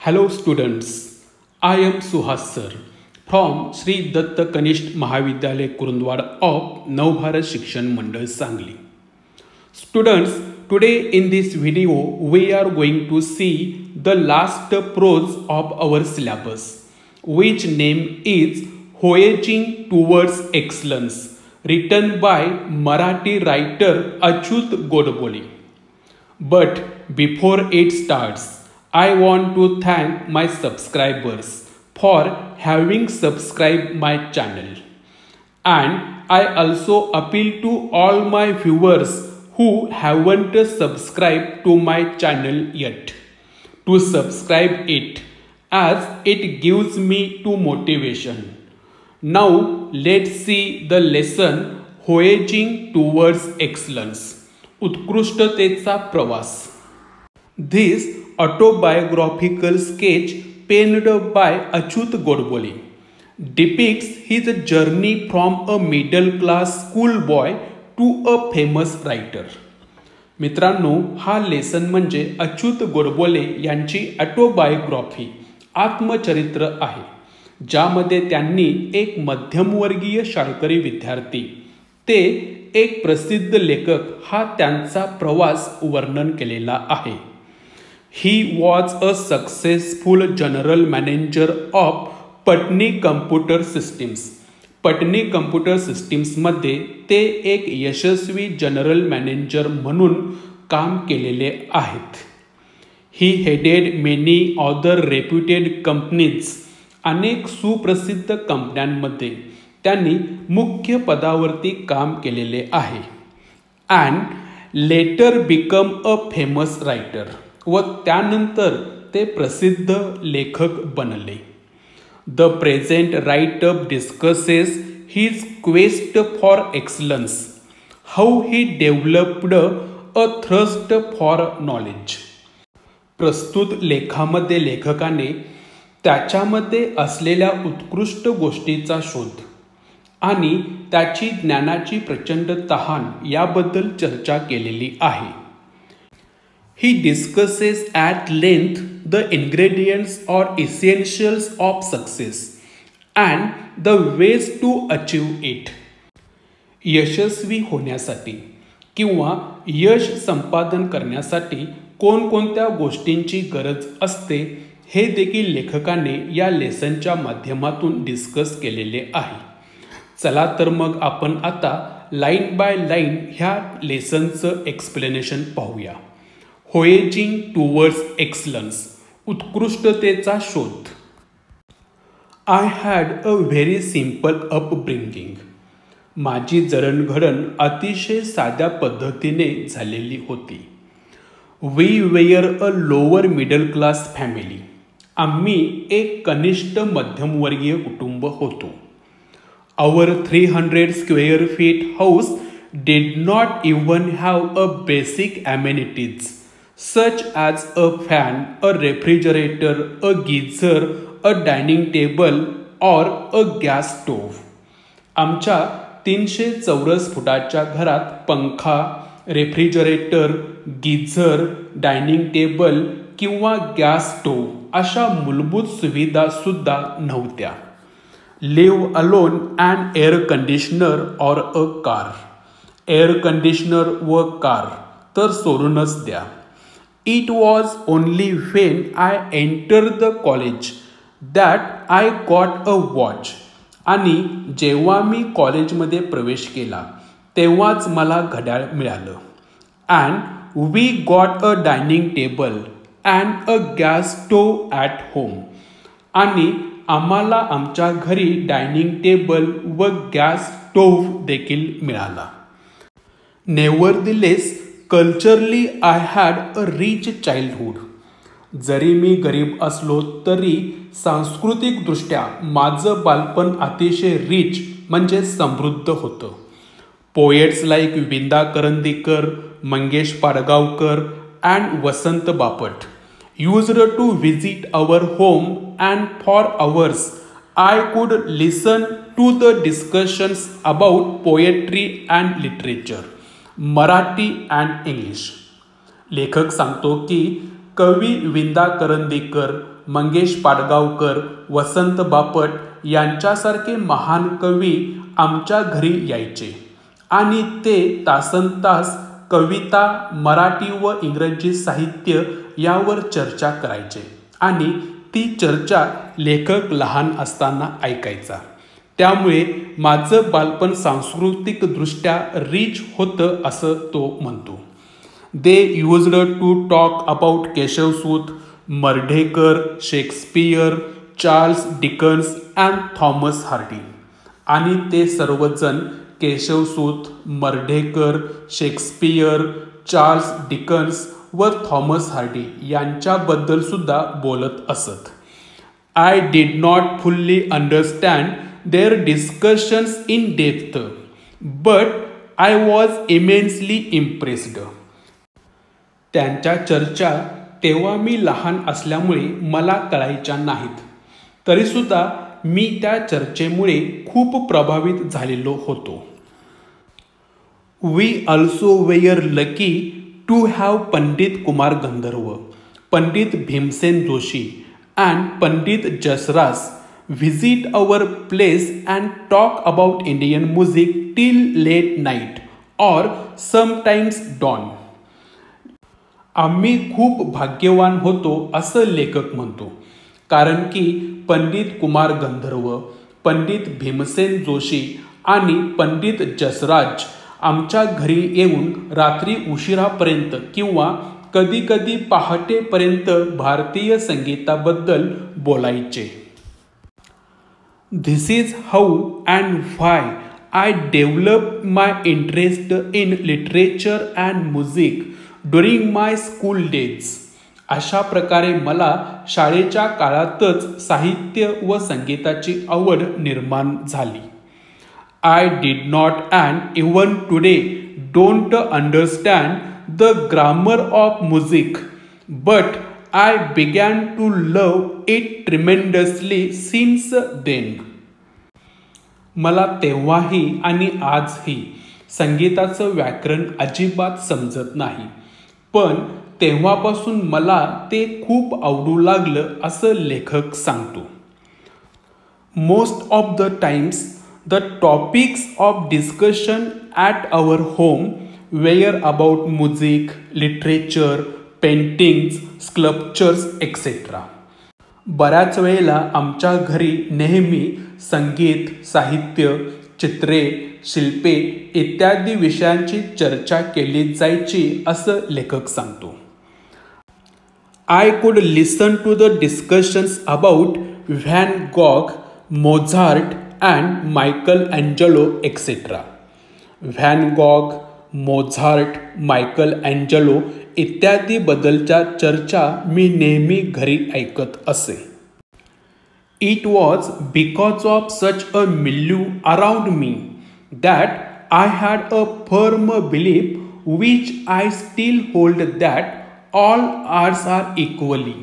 Hello students, I am Suhas sir from Sri Datta Kanishth Mahavidyalay Kurundwad of Navbharat Shikshan Mandal Sangli. Students, today in this video we are going to see the last prose of our syllabus, which name is Voyaging Towards Excellence, written by Marathi writer Achyut Godbole. But before it starts, I want to thank my subscribers for having subscribed my channel. And I also appeal to all my viewers who haven't subscribed to my channel yet to subscribe it, as it gives me to motivation. Now let's see the lesson Voyaging Towards Excellence, उत्कृष्टतेचा प्रवास. This autobiographical sketch penned by Achyut Godbole depicts his journey from a middle-class schoolboy to a famous writer. मित्रांनो, हा lesson म्हणजे अच्युत गोडबोले यांची autobiography आत्मचरित्र आहे, ज्यामध्ये त्यांनी एक मध्यमवर्गीय शाळकरी विद्यार्थी ते एक प्रसिद्ध लेखक हा त्यांचा प्रवास वर्णन केलेला आहे. He was a successful general manager of Patni Computer Systems. Patni computer सिस्टीम्समध्ये ते एक यशस्वी जनरल मॅनेजर म्हणून काम केलेले आहेत. He headed many other reputed companies. अनेक सुप्रसिद्ध कंपन्यांमध्ये त्यांनी मुख्य पदावरती काम केलेले आहे. And later become a famous writer. व त्यानंतर ते प्रसिद्ध लेखक बनले. The present write-up discusses his quest for excellence, how he developed a thirst for knowledge. प्रस्तुत लेखामध्ये लेखकाने त्याच्यामध्ये असलेल्या उत्कृष्ट गोष्टीचा शोध आणि त्याची ज्ञानाची प्रचंड तहान याबद्दल चर्चा केलेली आहे. He discusses at length the ingredients or essentials of success and the ways to achieve it. यशस्वी होण्यासाठी किंवा यश संपादन करण्यासाठी कोणकोणत्या गोष्टींची गरज असते हे देखील लेखकाने या लेसनच्या माध्यमातून डिस्कस केलेले आहे. चला तर मग आपण आता लाईन बाय लाईन ह्या लेसनचं एक्सप्लेनेशन पाहूया. Voyaging Towards Excellence, उत्कृष्टतेचा शोध. I had a very simple upbringing. माझी जडणघडण अतिशय साध्या पद्धतीने झालेली होती. We were a lower middle class family. आम्ही एक कनिष्ठ मध्यमवर्गीय कुटुंब होतो. Our 300 square feet house did not even have a basic amenities such as a fan, a refrigerator, a geyser, a dining table or a gas stove. आमच्या 300 चौरस फुटाच्या घरात पंखा, रेफ्रिजरेटर, गीझर, डायनिंग टेबल किंवा गॅस स्टोव्ह अशा मूलभूत सुविधा सुद्धा नव्हत्या. Live alone and air conditioner or a car. Air conditioner व कार तर सोडूनच द्या. It was only when I entered the college that I got a watch. आणि जेव्हा मी कॉलेजमध्ये प्रवेश केला तेव्हाच मला घड्याळ मिळालं. And we got a dining table and a gas stove at home. आणि आम्हाला आमच्या घरी डायनिंग टेबल व गॅस स्टोव्ह देखील मिळाला. Nevertheless, culturally I had a rich childhood. जरी मी गरीब असलो तरी सांस्कृतिकदृष्ट्या माझं बालपण अतिशय रिच म्हणजे समृद्ध होतं. Poets like Vinda Karandikar, Mangesh Padgaonkar and Vasant Bapat used to visit our home and for hours I could listen to the discussions about poetry and literature, Marathi and English. लेखक सांगतो की कवी विंदा करंदीकर, मंगेश पाडगावकर, वसंत बापट यांच्यासारखे महान कवी आमच्या घरी यायचे आणि ते तासनतास कविता, मराठी व इंग्रजी साहित्य यावर चर्चा करायचे आणि ती चर्चा लेखक लहान असताना ऐकायचा. त्यामुळे माझं बालपण सांस्कृतिकदृष्ट्या रिच होतं असं तो म्हणतो. They used to talk about Keshavsut, Mardhekar, Shakespeare, Charles Dickens and Thomas Hardy. आणि ते सर्वजण Keshavsut, Mardhekar, Shakespeare, Charles Dickens व थॉमस हार्डी यांच्याबद्दल सुद्धा बोलत असत. I did not fully understand their discussions in depth, but I was immensely impressed. त्यांच्या चर्चा तेव्हा मी लहान असल्यामुळे मला कळायच्या नाहीत, तरीसुद्धा मी त्या चर्चेमुळे खूप प्रभावित झालेलो होतो. We also were lucky to have Pandit Kumar Gandharva, Pandit Bhimsen Joshi and Pandit Jasraj visit our place and talk about Indian music till late night or sometimes dawn. आम्ही खूप भाग्यवान होतो असं लेखक म्हणतो, कारण की पंडित कुमार गंधर्व, पंडित भीमसेन जोशी आणि पंडित जसराज आमच्या घरी येऊन रात्री उशिरापर्यंत किंवा कधी कधी पहाटेपर्यंत भारतीय संगीताबद्दल बोलायचे. This is how and why I developed my interest in literature and music during my school days. अशा प्रकारे मला शाळेच्या काळातच साहित्य व संगीताची आवड निर्माण झाली. I did not and even today don't understand the grammar of music, but I began to love it tremendously since then. मला तेव्हाही आणि आजही संगीताचं व्याकरण अजिबात समजत नाही, पण तेव्हापासून मला ते खूप आवडू लागलं असं लेखक सांगतो. Most of the times the topics of discussion at our home were about music, literature, paintings, sculptures etcetera. बऱ्याच वेळेला आमच्या घरी नेहमी संगीत, साहित्य, चित्रे, शिल्पे इत्यादी विषयांची चर्चा केली जायची असं लेखक सांगतो. I could listen to the discussions about Van Gogh, Mozart and Michelangelo etcetera. Van Gogh, Mozart, Michelangelo इत्यादी बद्दलच्या चर्चा मी नेहमी घरी ऐकत असे. It was because of such a milieu around me that I had a firm belief which I still hold that all arts are equally,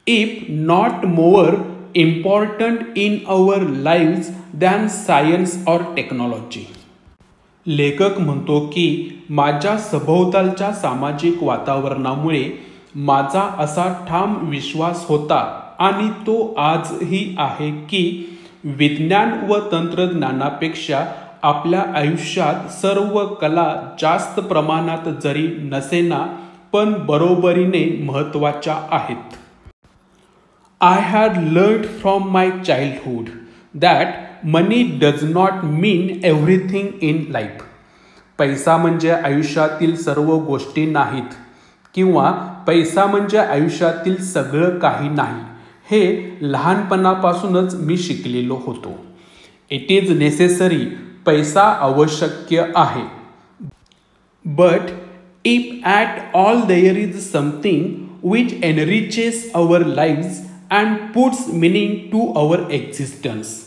if not more important in our lives than science or technology. लेखक म्हणतो की माझ्या सभोवतालच्या सामाजिक वातावरणामुळे माझा असा ठाम विश्वास होता आणि तो आजही आहे की विज्ञान व तंत्रज्ञानापेक्षा आपल्या आयुष्यात सर्व कला जास्त प्रमाणात जरी नसेना पण बरोबरीने महत्त्वाच्या आहेत. I had learned from my childhood that money does not mean everything in life. पैसा म्हणजे आयुष्यातील सर्व गोष्टी नाहीत किंवा पैसा म्हणजे आयुष्यातील सगळं काही नाही, हे लहानपणापासूनच मी शिकलेलो होतो. इट इज नेसेसरी, पैसा आवश्यक आहे. But if at all there is something which enriches our lives and puts meaning to our existence,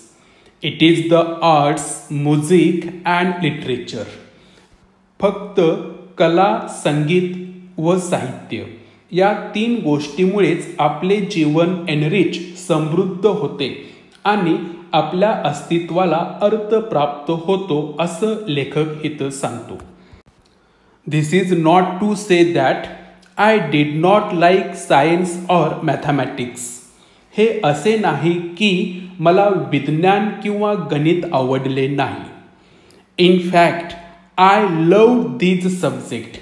it is the arts, music and literature. फक्त कला, संगीत व साहित्य या 3 गोष्टीमुळेच आपले जीवन एनरिच, समृद्ध होते आणि आपल्या अस्तित्वाला अर्थ प्राप्त होतो असं लेखक इथं सांगतो. This is not to say that I did not like science or mathematics. हे असे नाही की मला विज्ञान किंवा गणित आवडले नाही. In fact I love these subject.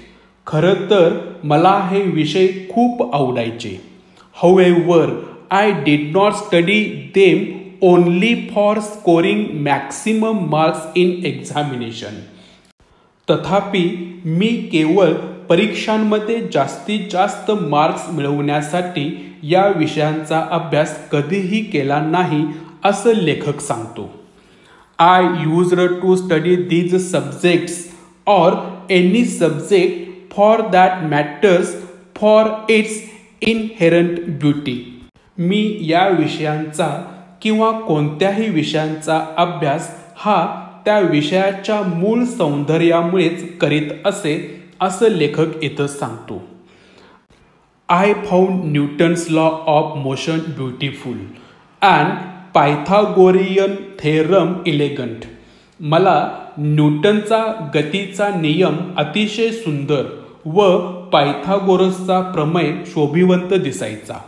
खरं तर मला हे विषय खूप आवडायचे. However, I did not study them only for scoring maximum marks in examination. तथापि मी केवळ परीक्षांमध्ये जास्तीत जास्त मार्क्स मिळवण्यासाठी या विषयांचा अभ्यास कधीही केला नाही असं लेखक सांगतो. I used to study these subjects or any subject for that matters for its inherent beauty. मी या विषयांचा किंवा कोणत्याही विषयांचा अभ्यास हा त्या विषयाच्या मूळ सौंदर्यामुळेच करीत असे असं लेखक इथं सांगतो. I found Newton's law of motion beautiful and Pythagorean theorem elegant. मला न्यूटनचा गतीचा नियम अतिशय सुंदर व पायथागोरसचा प्रमेय शोभिवंत दिसायचा.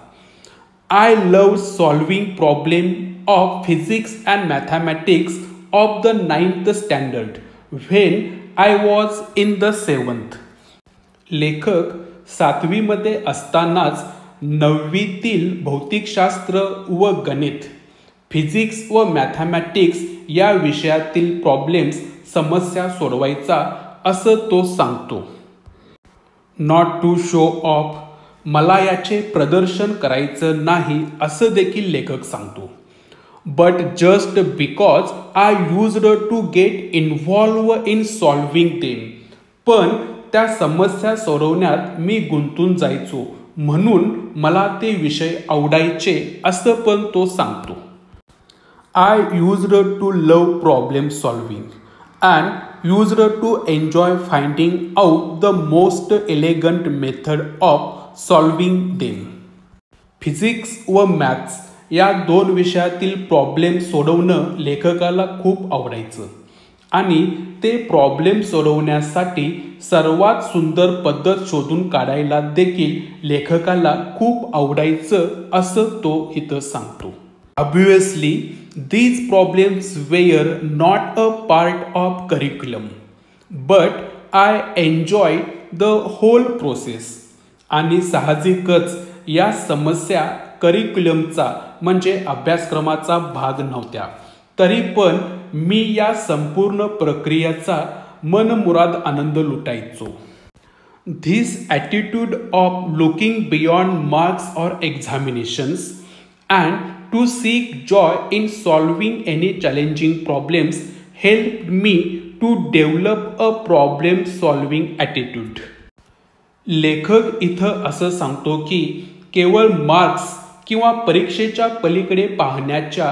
I loved solving problem of physics and mathematics of the 9th standard when I was in the 7th. लेखक 7वीमध्ये असतानाच 9वीतील भौतिकशास्त्र व गणित, फिजिक्स व मॅथमॅटिक्स या विषयातील प्रॉब्लेम्स समस्या सोडवायचा असं तो सांगतो. Not to show off. मला याचे प्रदर्शन करायचं नाही असं देखील लेखक सांगतो. But just because I used to get involved in solving them. पण त्या समस्या सोडवण्यात मी गुंतून जायचो म्हणून मला ते विषय आवडायचे असं पण तो सांगतो. I used to love problem solving and used to enjoy finding out the most elegant method of solving them. Physics व मॅथ्स या दोन विषयातील प्रॉब्लेम सोडवणं लेखकाला खूप आवडायचं आणि ते प्रॉब्लेम सोडवण्यासाठी सर्वात सुंदर पद्धत शोधून काढायला देखील लेखकाला खूप आवडायचं असं तो इथं सांगतो. Obviously, these problems were not a part of curriculum, but I enjoyed the whole process. आणि साहजिकच या समस्या करिक्युलमचा म्हणजे अभ्यासक्रमाचा भाग नव्हत्या. तरी पण मी या संपूर्ण प्रक्रियेचा मनमुराद आनंद लुटायचो. This attitude of looking beyond marks or examinations and to seek joy in solving any challenging problems helped me to develop a problem solving attitude. लेखक इथं असं सांगतो की केवळ मार्क्स किंवा परीक्षेच्या पलीकडे पाहण्याच्या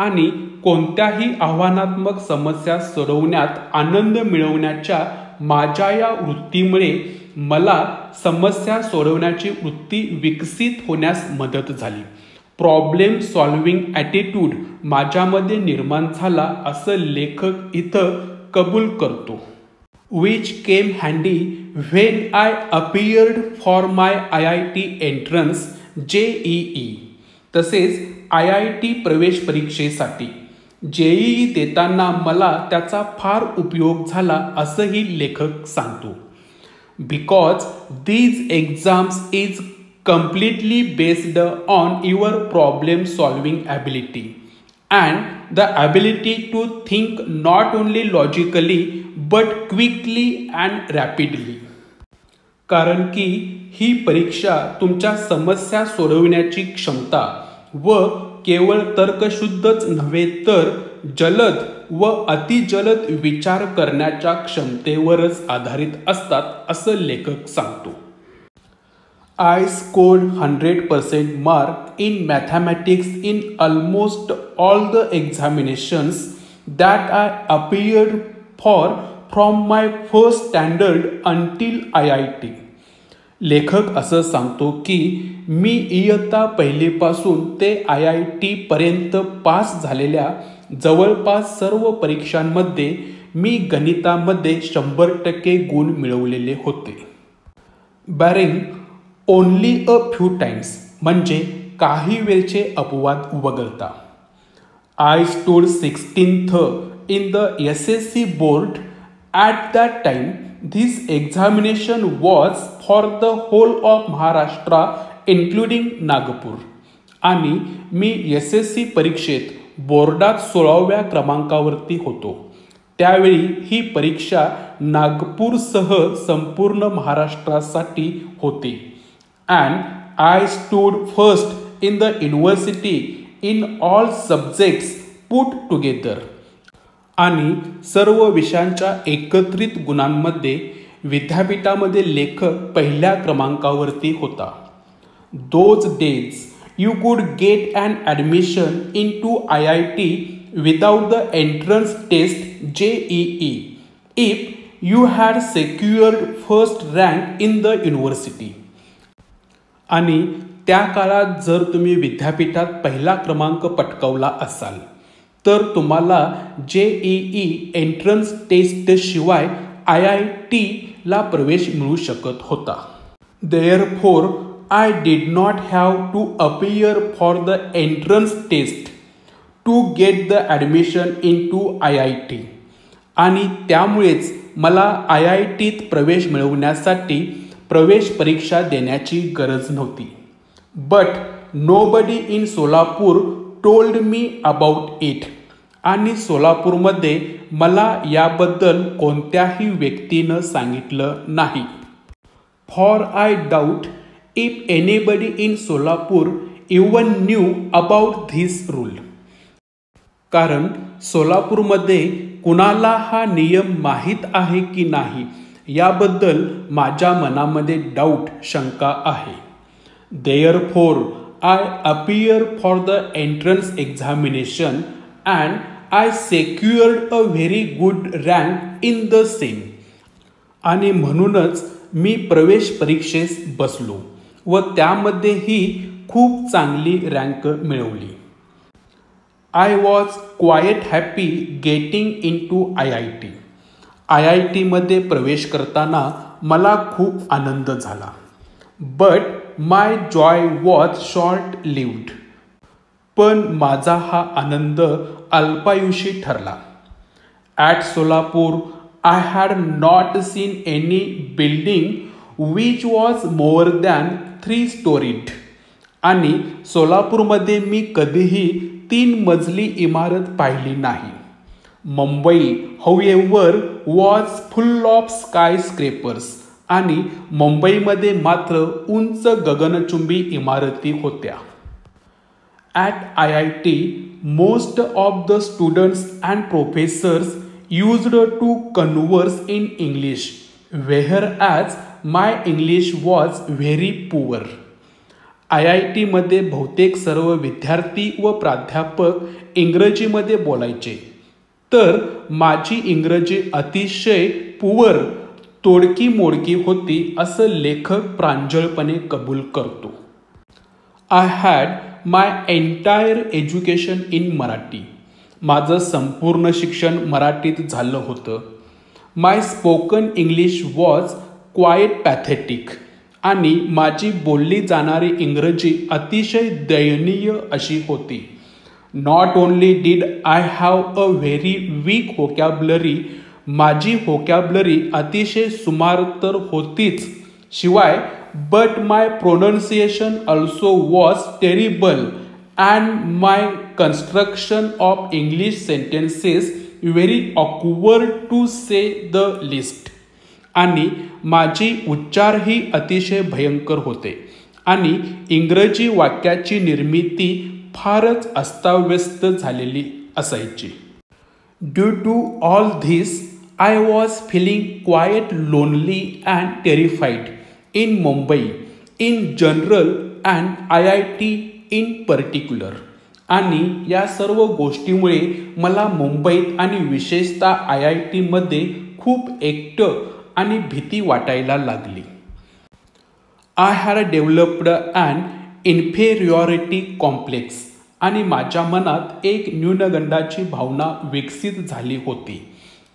आणि कोणत्याही आव्हानात्मक समस्या सोडवण्यात आनंद मिळवण्याच्या माझ्या या वृत्तीमुळे मला समस्या सोडवण्याची वृत्ती विकसित होण्यास मदत झाली. प्रॉब्लेम सॉल्विंग ॲटिट्यूड माझ्यामध्ये निर्माण झाला असं लेखक इथं कबूल करतो. Which came handy when I appeared for my IIT entrance JEE. तसेच IIT प्रवेश परीक्षेसाठी JEE देताना मला त्याचा फार उपयोग झाला असंही लेखक सांगतो. Because these exams is completely based on your problem solving ability and the ability to think not only logically but quickly and rapidly. कारण की ही परीक्षा तुमच्या समस्या सोडवण्याची क्षमता व केवळ तर्कशुद्धच नव्हे तर जलद व अतिजलद विचार करण्याच्या क्षमतेवरच आधारित असतात असं लेखक सांगतो. I scored 100% mark in mathematics in almost all the examinations that I appeared for from my first standard until IIT. लेखक असं सांगतो की मी इयत्ता पहिलीपासून ते IIT पर्यंत पास झालेल्या जवळपास सर्व परीक्षांमध्ये मी गणितामध्ये 100% गुण मिळवलेले होते. बॅरिंग ओनली अ फ्यू टाइम्स म्हणजे काही वेळचे अपवाद वगळता. I stood 16th in the SSC board. At that time, this examination was for the whole of Maharashtra, including Nagpur. आणि मी SSC परीक्षेत बोर्डात 16व्या क्रमांकावरती होतो. त्यावेळी ही परीक्षा नागपूरसह संपूर्ण महाराष्ट्रासाठी होती. And I stood first in the university in all subjects put together. आणि सर्व विषयांच्या एकत्रित गुणांमध्ये विद्यापीठामध्ये लेखक पहिल्या क्रमांकावरती होता. Those days you could get an admission into IIT without the entrance test JEE if you had secured first rank in the university. आणि त्या काळात जर तुम्ही विद्यापीठात पहिला क्रमांक पटकावला असाल तर तुम्हाला JEE एंट्रन्स टेस्ट शिवाय IIT ला प्रवेश मिळू शकत होता. Therefore, I did not have to appear for the entrance test to get the admission into IIT. आणि त्यामुळेच मला IITत प्रवेश मिळवण्यासाठी प्रवेश परीक्षा देण्याची गरज नव्हती. But nobody in Solapur told me about it. आणि सोलापूरमध्ये मला याबद्दल कोणत्याही व्यक्तीनं सांगितलं नाही. For I doubt if anybody in Solapur even knew about this rule. कारण सोलापूरमध्ये कुणाला हा नियम माहीत आहे की नाही याबद्दल माझ्या मनामध्ये डाऊट शंका आहे. Therefore, I appear for the entrance examination and I secured a very good rank in the same. आणि म्हणूनच मी प्रवेश परीक्षेस बसलो व त्यामध्येही खूप चांगली रँक मिळवली. I was quite happy getting into IIT. IIT मध्ये प्रवेश करताना मला खूप आनंद झाला. But my joy was short-lived. पण माझा हा आनंद अल्पायुषी ठरला. At Solapur, I had not seen any building which was more than 3-storied. आणि सोलापूरमध्ये मी कधीही 3 मजली इमारत पाहिली नाही. Mumbai, however, was full of skyscrapers. आणि मुंबईमध्ये मात्र उंच गगनचुंबी इमारती होत्या. At IIT, most of the students and professors used to converse in English, whereas my English was very poor. IIT मध्ये बहुतेक सर्व विद्यार्थी व प्राध्यापक इंग्रजीमध्ये बोलायचे, तर माझी इंग्रजी अतिशय पुअर तोडकी मोडकी होती असं लेखक प्रांजळपणे कबूल करतो. I had my entire education in Marathi. माझं संपूर्ण शिक्षण मराठीत झालं होतं. My spoken English was quite pathetic. आणि माझी बोलली जाणारी इंग्रजी अतिशय दयनीय अशी होती. Not only did I have a very weak vocabulary, माझी व्होकॅब्युलरी अतिशय सुमार तर होतीच, शिवाय but my pronunciation also was terrible and my construction of English sentences very awkward to say the least. आणि माझी उच्चारही अतिशय भयंकर होते आणि इंग्रजी वाक्याची निर्मिती फारच अस्ताव्यस्त झालेली असायची. Due to all this, I was feeling quite lonely and terrified in Mumbai in general and IIT in particular. आणि या सर्व गोष्टीमुळे मला मुंबईत आणि विशेषतः IIT मध्ये खूप एकटं आणि भीती वाटायला लागली. I had developed an inferiority complex. आणि माझ्या मनात एक न्यूनगंडाची भावना विकसित झाली होती.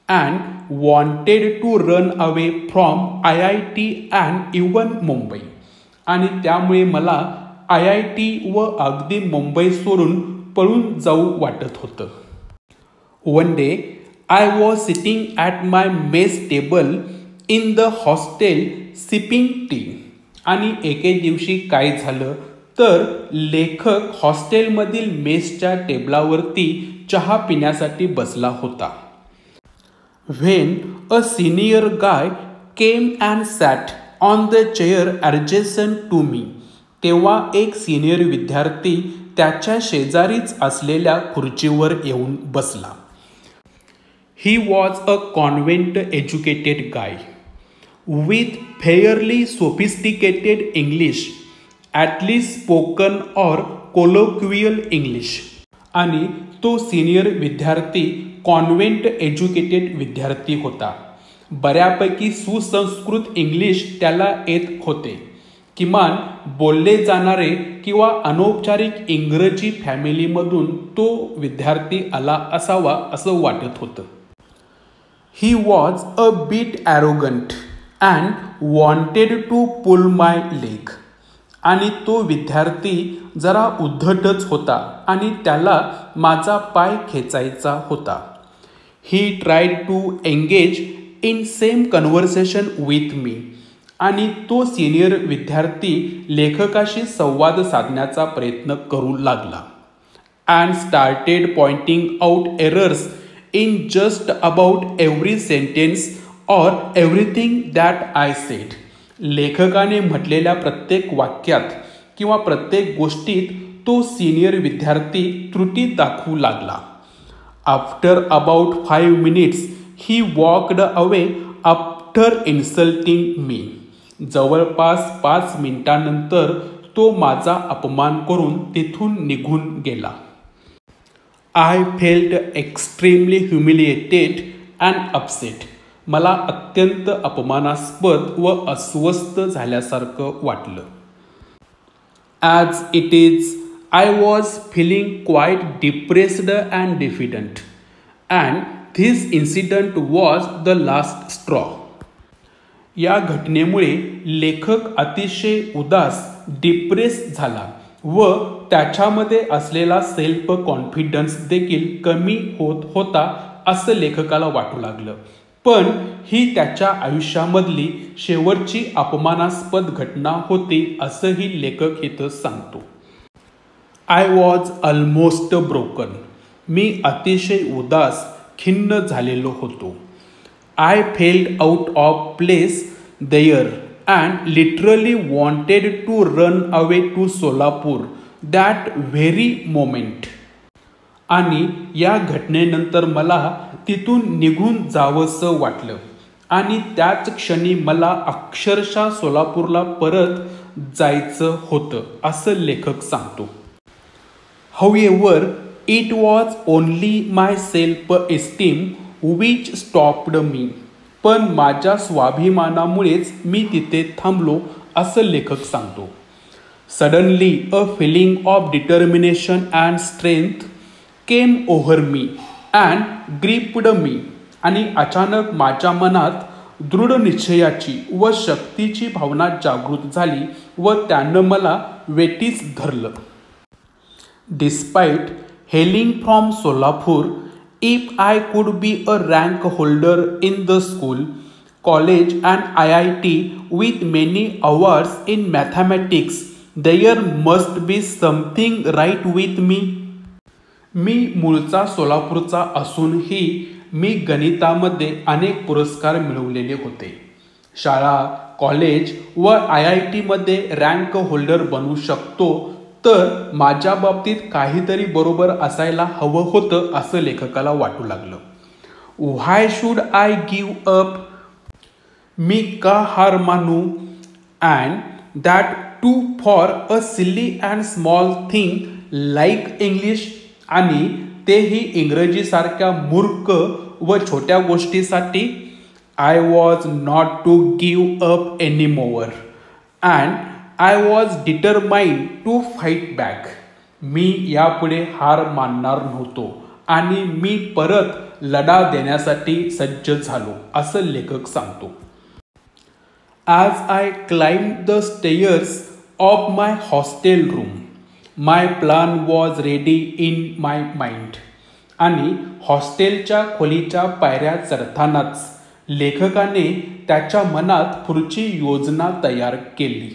And wanted to run away from IIT and even Mumbai. आणि त्यामुळे मला IIT व अगदी मुंबई सोडून पळून जाऊ वाटत होतं. One day, I was sitting at my mess table in the hostel sipping tea. आणि एके दिवशी काय झालं तर लेखक हॉस्टेलमधील मेसच्या टेबलावरती चहा पिण्यासाठी बसला होता. When a senior guy came and sat on the chair adjacent to me. तेव्हा एक सिनियर विद्यार्थी त्याच्या शेजारीच असलेल्या खुर्चीवर येऊन बसला. He was a convent educated guy with fairly sophisticated English, at least spoken or colloquial English. आणि तो सिनियर विद्यार्थी कॉन्व्हेंट एज्युकेटेड विद्यार्थी होता. बऱ्यापैकी सुसंस्कृत इंग्लिश त्याला येत होते. किमान बोलले जाणारे किंवा अनौपचारिक इंग्रजी फॅमिलीमधून तो विद्यार्थी आला असावा असं वाटत होतं. He was a bit arrogant and wanted to pull my leg. आणि तो विद्यार्थी जरा उद्धटच होता आणि त्याला माझा पाय खेचायचा होता. He tried to engage in same conversation with me. आणि तो सिनियर विद्यार्थी लेखकाशी संवाद साधण्याचा प्रयत्न करू लागला. And started pointing out errors in just about every sentence or everything that I said. लेखकाने म्हटलेल्या प्रत्येक वाक्यात किंवा प्रत्येक गोष्टीत तो सिनियर विद्यार्थी त्रुटी दाखवू लागला. After about 5 minutes, he walked away after insulting me. जवळपास 5 मिनिटांनंतर तो माझा अपमान करून तिथून निघून गेला. I felt extremely humiliated and upset. मला अत्यंत अपमानास्पद व अस्वस्थ झाल्यासारखं वाटलं. As it is, I was feeling quite depressed and defeated, and this incident was the last straw. या घटनेमुळे लेखक अतिशय उदास डिप्रेस झाला व त्याच्यामध्ये असलेला सेल्फ कॉन्फिडन्स देखील कमी होत होता असं लेखकाला वाटू लागलं. पण ही त्याच्या आयुष्यामधली शेवटची अपमानास्पद घटना होती असंही लेखक इथं सांगतो. I was almost broken. मी अतिशय उदास खिन्न झालेलो होतो. I felt out of place there and literally wanted to run away to Solapur that very moment. आणि या घटनेनंतर मला तिथून निघून जावंसं वाटलं आणि त्याच क्षणी मला अक्षरशः सोलापूरला परत जायचं होतं असं लेखक सांगतो. However, it was only my self-esteem which stopped me. पण माझ्या स्वाभिमानामुळेच मी तिथे थांबलो असं लेखक सांगतो. Suddenly a feeling of determination and strength came over me and gripped me. आणि अचानक माझ्या मनात दृढ निश्चयाची व शक्तीची भावना जागृत झाली व त्यानं मला वेठीस धरलं. Despite hailing from Solapur, if I could be a rank holder in the school, college and IIT with many awards in mathematics, there must be something right with me. मी मूळचा सोलापूरचा असूनही मी गणितामध्ये अनेक पुरस्कार मिळवलेले होते. शाळा, कॉलेज व IIT मध्ये रँक होल्डर बनू शकतो तर माझ्या बाबतीत काहीतरी बरोबर असायला हवं होतं असं लेखकाला वाटू लागलं. Why should I give up? मी का हार मानू? And that too for a silly and small thing like English. आणि तेही इंग्रजीसारख्या मूर्ख व छोट्या गोष्टीसाठी. I was not to give up anymore and I was determined to fight back. मी यापुढे हार मानणार नव्हतो आणि मी परत लढा देण्यासाठी सज्ज झालो असं लेखक सांगतो. As I climbed the stairs of my hostel room. My plan was ready in my mind. आणि हॉस्टेलच्या खोलीच्या पायऱ्या चढतानाच लेखकाने त्याच्या मनात पुढची योजना तयार केली.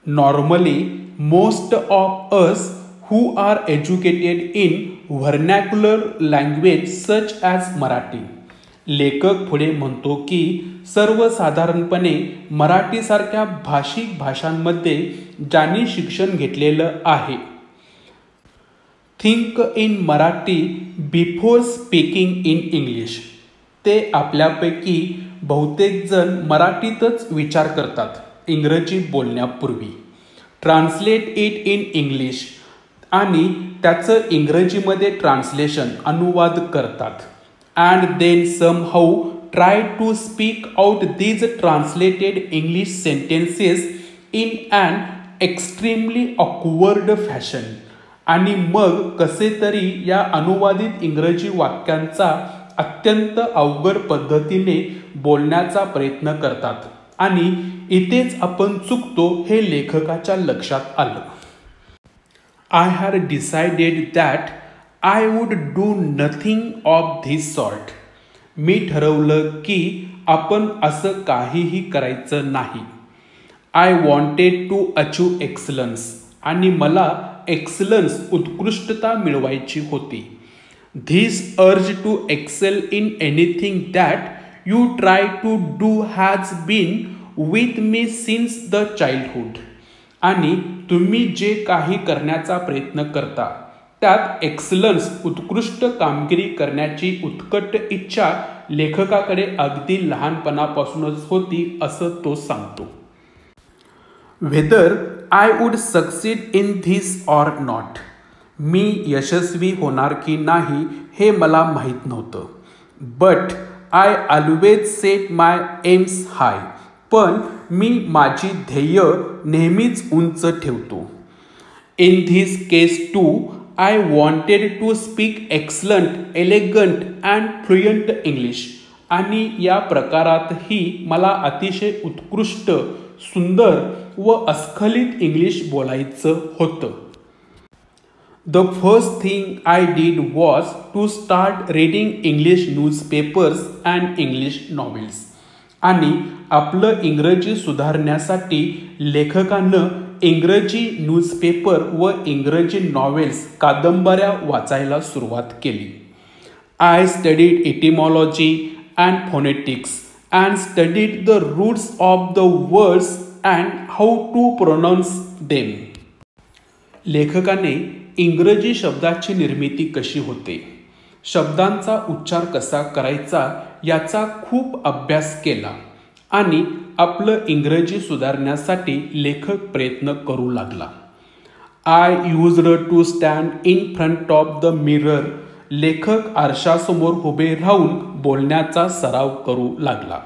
Normally, most of us who are educated in vernacular language such as Marathi. लेखक पुढे म्हणतो की सर्वसाधारणपणे मराठीसारख्या भाषिक भाषांमध्ये ज्यांनी शिक्षण घेतलेलं आहे, think in Marathi before speaking in English. ते आपल्यापैकी बहुतेक जण मराठीतच विचार करतात इंग्रजी बोलण्यापूर्वी. ट्रान्सलेट इट इन इंग्लिश आणि त्याचं इंग्रजीमध्ये ट्रान्सलेशन अनुवाद करतात. And then somehow try to speak out these translated English sentences in an extremely awkward fashion. आणि मग कसे तरी या अनुवादित इंग्रजी वाक्यांचा अत्यंत अवघड पद्धतीने बोलण्याचा प्रयत्न करतात. आणि इथेच आपण चुकतो हे लेखकाच्या लक्षात आलं. I had decided that I would do nothing of this sort. मी ठरवलं की आपण असं काहीही करायचं नाही. I wanted to achieve excellence. आणि मला एक्सलन्स उत्कृष्टता मिळवायची होती. This urge to excel in anything that you try to do has been with me since the childhood. आणि तुम्ही जे काही करण्याचा प्रयत्न करता त्यात एक्सलन्स उत्कृष्ट कामगिरी करण्याची उत्कट इच्छा लेखकाकडे अगदी लहानपणापासूनच होती असं तो सांगतो. Whether I would succeed in this or not. मी यशस्वी होणार की नाही हे मला माहीत नव्हतं. But I always set my aims high. पण मी माझी ध्येय नेहमीच उंच ठेवतो. In this case too I wanted to speak excellent, elegant and fluent English. आणि या प्रकारातही मला अतिशय उत्कृष्ट, सुंदर व अस्खलित इंग्लिश बोलायचं होतं. The first thing I did was to start reading English newspapers and English novels. आणि आपलं इंग्रजी सुधारण्यासाठी लेखकानं इंग्रजी न्यूजपेपर व इंग्रजी नॉवेल्स, कादंबऱ्या वाचायला सुरुवात केली. I studied etymology and phonetics and studied the roots of the words and how to pronounce them. लेखकाने इंग्रजी शब्दाची निर्मिती कशी होते, शब्दांचा उच्चार कसा करायचा याचा खूप अभ्यास केला. आणि आपलं इंग्रजी सुधारण्यासाठी लेखक प्रयत्न करू लागला. I used to stand in front of the mirror. लेखक आरशासमोर उभे राहून बोलण्याचा सराव करू लागला.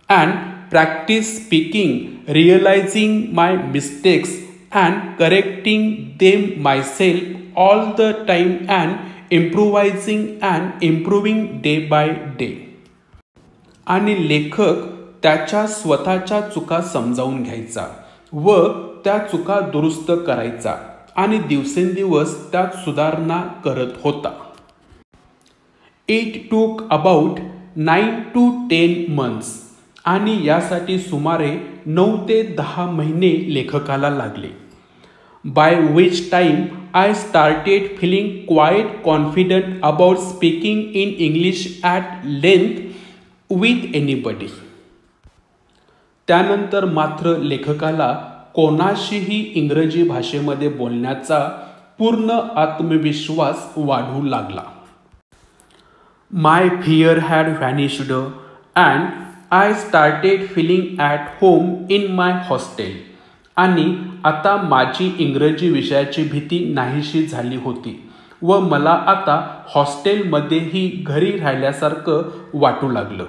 And practise speaking, realising my mistakes and correcting them myself all the time and improvising and improving day by day. आणि लेखक त्याच्या स्वतःच्या चुका समजावून घ्यायचा व त्या चुका दुरुस्त करायचा आणि दिवसेंदिवस त्यात सुधारणा करत होता. It took about 9 to 10 months. आणि यासाठी सुमारे 9 ते 10 महिने लेखकाला लागले. By which time I started feeling quite confident about speaking in English at length with anybody. त्यानंतर मात्र लेखकाला कोणाशीही इंग्रजी भाषेमध्ये बोलण्याचा पूर्ण आत्मविश्वास वाढू लागला. My fear had vanished and I started feeling at home in my hostel. आणि आता माझी इंग्रजी विषयाची भीती नाहीशी झाली होती व मला आता हॉस्टेलमध्येही घरी राहिल्यासारखं वाटू लागलं.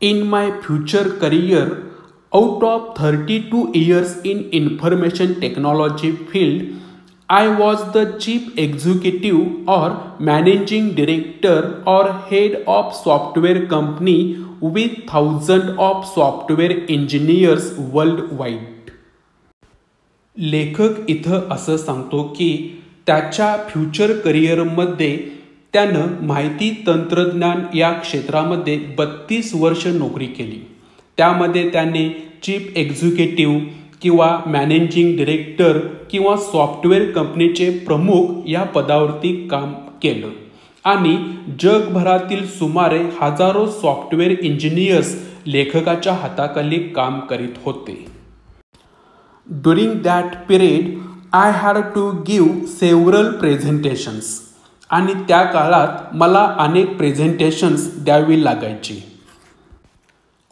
In my future career, out of 32 years in information technology field, I was the chief executive or managing director or head of software company with thousands of software engineers worldwide. लेखक इथं असं सांगतो की त्याच्या फ्युचर करिअरमध्ये त्यानं माहिती तंत्रज्ञान या क्षेत्रामध्ये 32 वर्ष नोकरी केली. त्यामध्ये त्याने चीफ एक्झिक्युटिव्ह किंवा मॅनेजिंग डिरेक्टर किंवा सॉफ्टवेअर कंपनीचे प्रमुख या पदावरती काम केलं आणि जगभरातील सुमारे हजारो सॉफ्टवेअर इंजिनियर्स लेखकाच्या हाताखाली काम करीत होते. During that period I had to give several presentations आणि त्या काळात मला अनेक प्रेझेंटेशन्स द्यावी लागायची.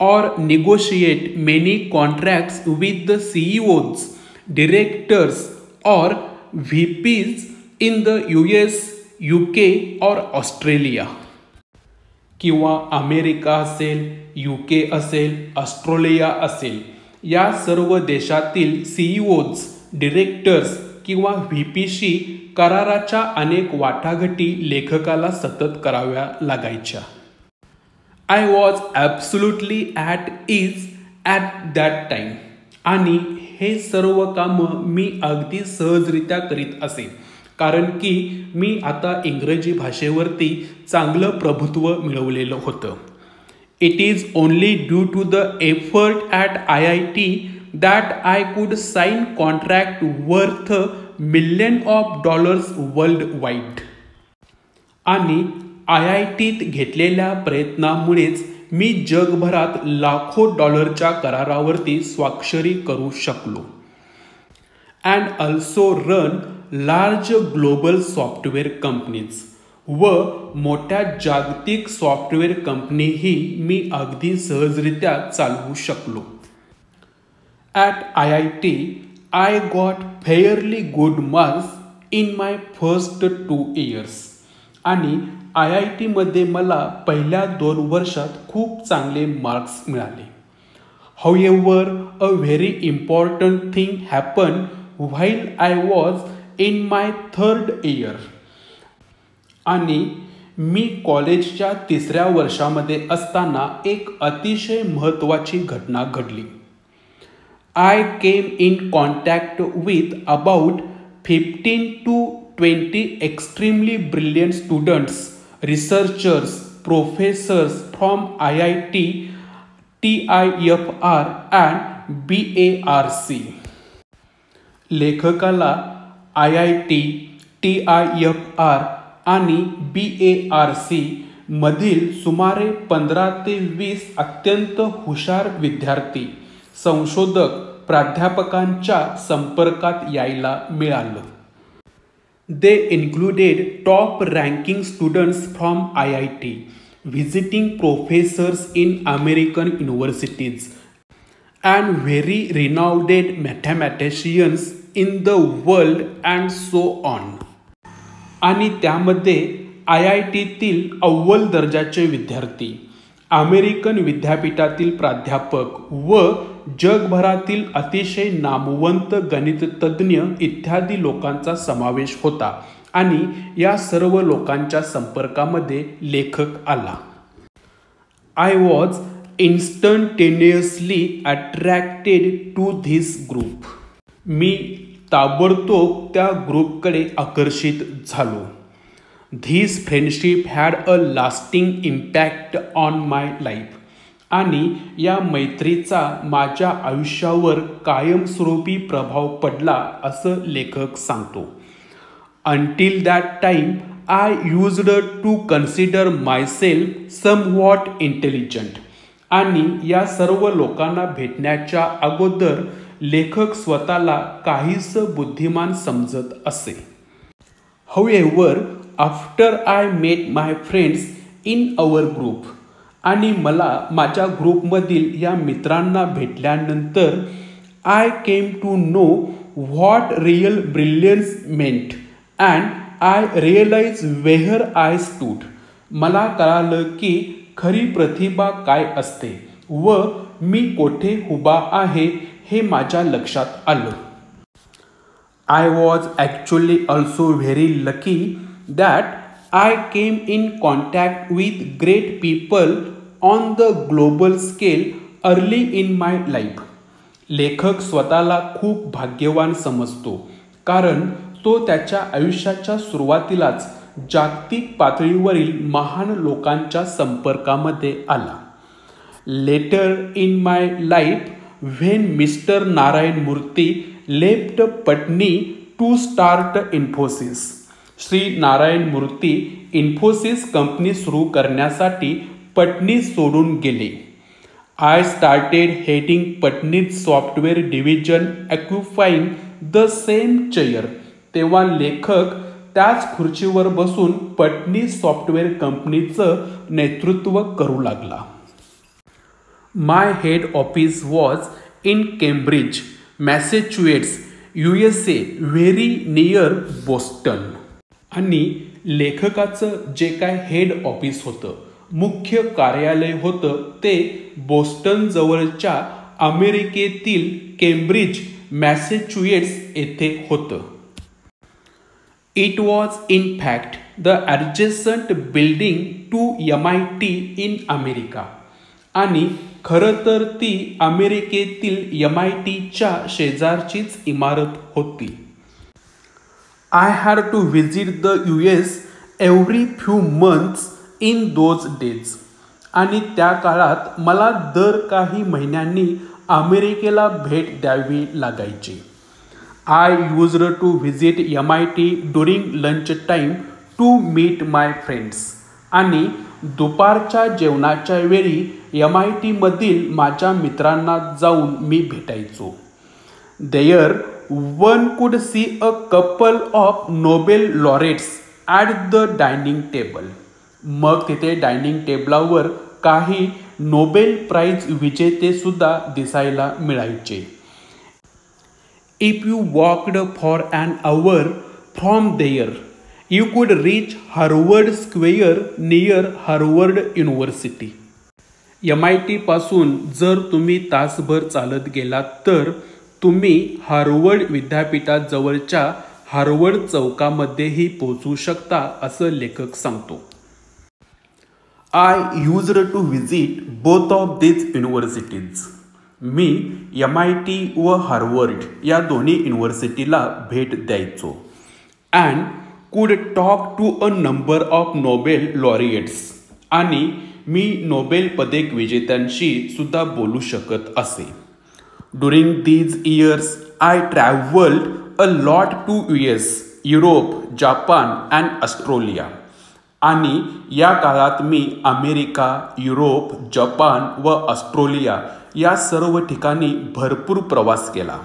Or negotiate many contracts with the CEOs, directors or VPs in the US, UK or Australia. किंवा अमेरिका असेल, UK असेल, ऑस्ट्रेलिया असेल, या सर्व देशातील CEOs, डिरेक्टर्स किंवा VPशी कराराच्या अनेक वाटाघाटी लेखकाला सतत कराव्या लागायच्या. I was absolutely at ease at that time. आणि हे सर्व कामं मी अगदी सहजरित्या करीत असे कारण की मी आता इंग्रजी भाषेवरती चांगलं प्रभुत्व मिळवलेलं होतं. It is only due to the effort at IIT that I could sign contract worth millions of dollars worldwide. आणि IITत घेतलेल्या प्रयत्नामुळेच मी जगभरात लाखो डॉलरच्या करारावरती स्वाक्षरी करू शकलो. And also run large global software companies व मोठ्या जागतिक सॉफ्टवेअर कंपनीही मी अगदी सहजरित्या चालवू शकलो. At IIT I got fairly good marks in my first 2 years. आणि IITमध्ये मला पहिल्या 2 वर्षात खूप चांगले मार्क्स मिळाले. However, a very important thing happened while I was in my 3rd year. आणि मी कॉलेजच्या 3ऱ्या वर्षामध्ये असताना एक अतिशय महत्त्वाची घटना घडली. I came in contact with about 15 to 20 extremely brilliant students, researchers, professors from IIT, TIFR and BARC. लेखकाला IIT, TIFR आणि BARC मधील सुमारे 15 ते 20 अत्यंत हुशार विद्यार्थी, संशोधक, प्राध्यापकांच्या संपर्कात यायला मिळालं. They included top-ranking students from IIT, visiting professors in American universities, and very renowned mathematicians in the world and so on. आणि त्यामध्ये IITतील अव्वल दर्जाचे विद्यार्थी, अमेरिकन विद्यापीठातील प्राध्यापक व जगभरातील अतिशय नामवंत गणिततज्ञ इत्यादी लोकांचा समावेश होता आणि या सर्व लोकांच्या संपर्कामध्ये लेखक आला. I was instantaneously attracted to this group. मी ताबडतोब त्या ग्रुपकडे आकर्षित झालो. This friendship had a lasting impact on my life. आणि या मैत्रीचा माझ्या आयुष्यावर कायमस्वरूपी प्रभाव पडला असं लेखक सांगतो. Until that time I used to consider myself somewhat intelligent. आणि या सर्व लोकांना भेटण्याच्या अगोदर लेखक स्वतःला काहीसं बुद्धिमान समजत असे. However, after I met my friends in our group, आणि मला माझ्या ग्रुपमधील या मित्रांना भेटल्यानंतर I came to know what real brilliance meant and I realized where I stood. मला कळालं की खरी प्रतिभा काय असते व मी कोठे उभा आहे हे माझ्या लक्षात आलं. I was actually also very lucky that I came in contact with great people on the global scale early in my life. लेखक स्वतःला खूप भाग्यवान समजतो कारण तो त्याच्या आयुष्याच्या सुरुवातीलाच जागतिक पातळीवरील महान लोकांच्या संपर्कामध्ये आला. Later in my life when mister Narayan Murthy left Patni to start Infosys. Shri Narayan Murthy Infosys company सुरू करण्यासाठी पटनी सोडून गेले. I started heading Patni's software division occupying the same chair. तेव्हा लेखक त्याच खुर्चीवर बसून पटनी सॉफ्टवेअर कंपनीचं नेतृत्व करू लागला. My head office was in Cambridge, Massachusetts, USA, very near Boston. आणि लेखकाचं जे काय हेड ऑफिस होतं, मुख्य कार्यालय होतं ते बोस्टन जवळच्या अमेरिकेतील केम्ब्रिज मॅसेच्युएट्स येथे होतं. It was in fact the adjacent building to MIT in America. आणि खरं तर ती अमेरिकेतील MITच्या शेजारचीच इमारत होती. I had to visit the US every few months in those days. आणि त्या काळात मला दर काही महिन्यांनी अमेरिकेला भेट द्यावी लागायची. I used to visit MIT during lunch time to meet my friends. आणि दुपारच्या जेवणाच्या वेळी MIT मधील माझ्या मित्रांना जाऊन मी भेटायचो. There one could see a couple of Nobel laureates at the dining table. मग तिथे डायनिंग टेबलावर काही नोबेल प्राइज विजेते सुद्धा दिसायला मिळायचे. If you walked for an hour from there you could reach Harvard Square near Harvard University. MIT पासून जर तुम्ही तासभर चालत गेलात तर तुम्ही हार्वर्ड विद्यापीठाजवळच्या हार्वर्ड चौकामध्येही पोहोचू शकता असं लेखक सांगतो. I used to visit both of these universities. मी MIT व हार्वर्ड या दोन्ही युनिव्हर्सिटीला भेट द्यायचो. And could talk to a number of Nobel laureates. आणि मी नोबेल पदक विजेत्यांशी सुद्धा बोलू शकत असे. During these years I travelled a lot to US, Europe, Japan and Australia. आणि या काळात मी अमेरिका, युरोप, जपान व ऑस्ट्रेलिया या सर्व ठिकाणी भरपूर प्रवास केला.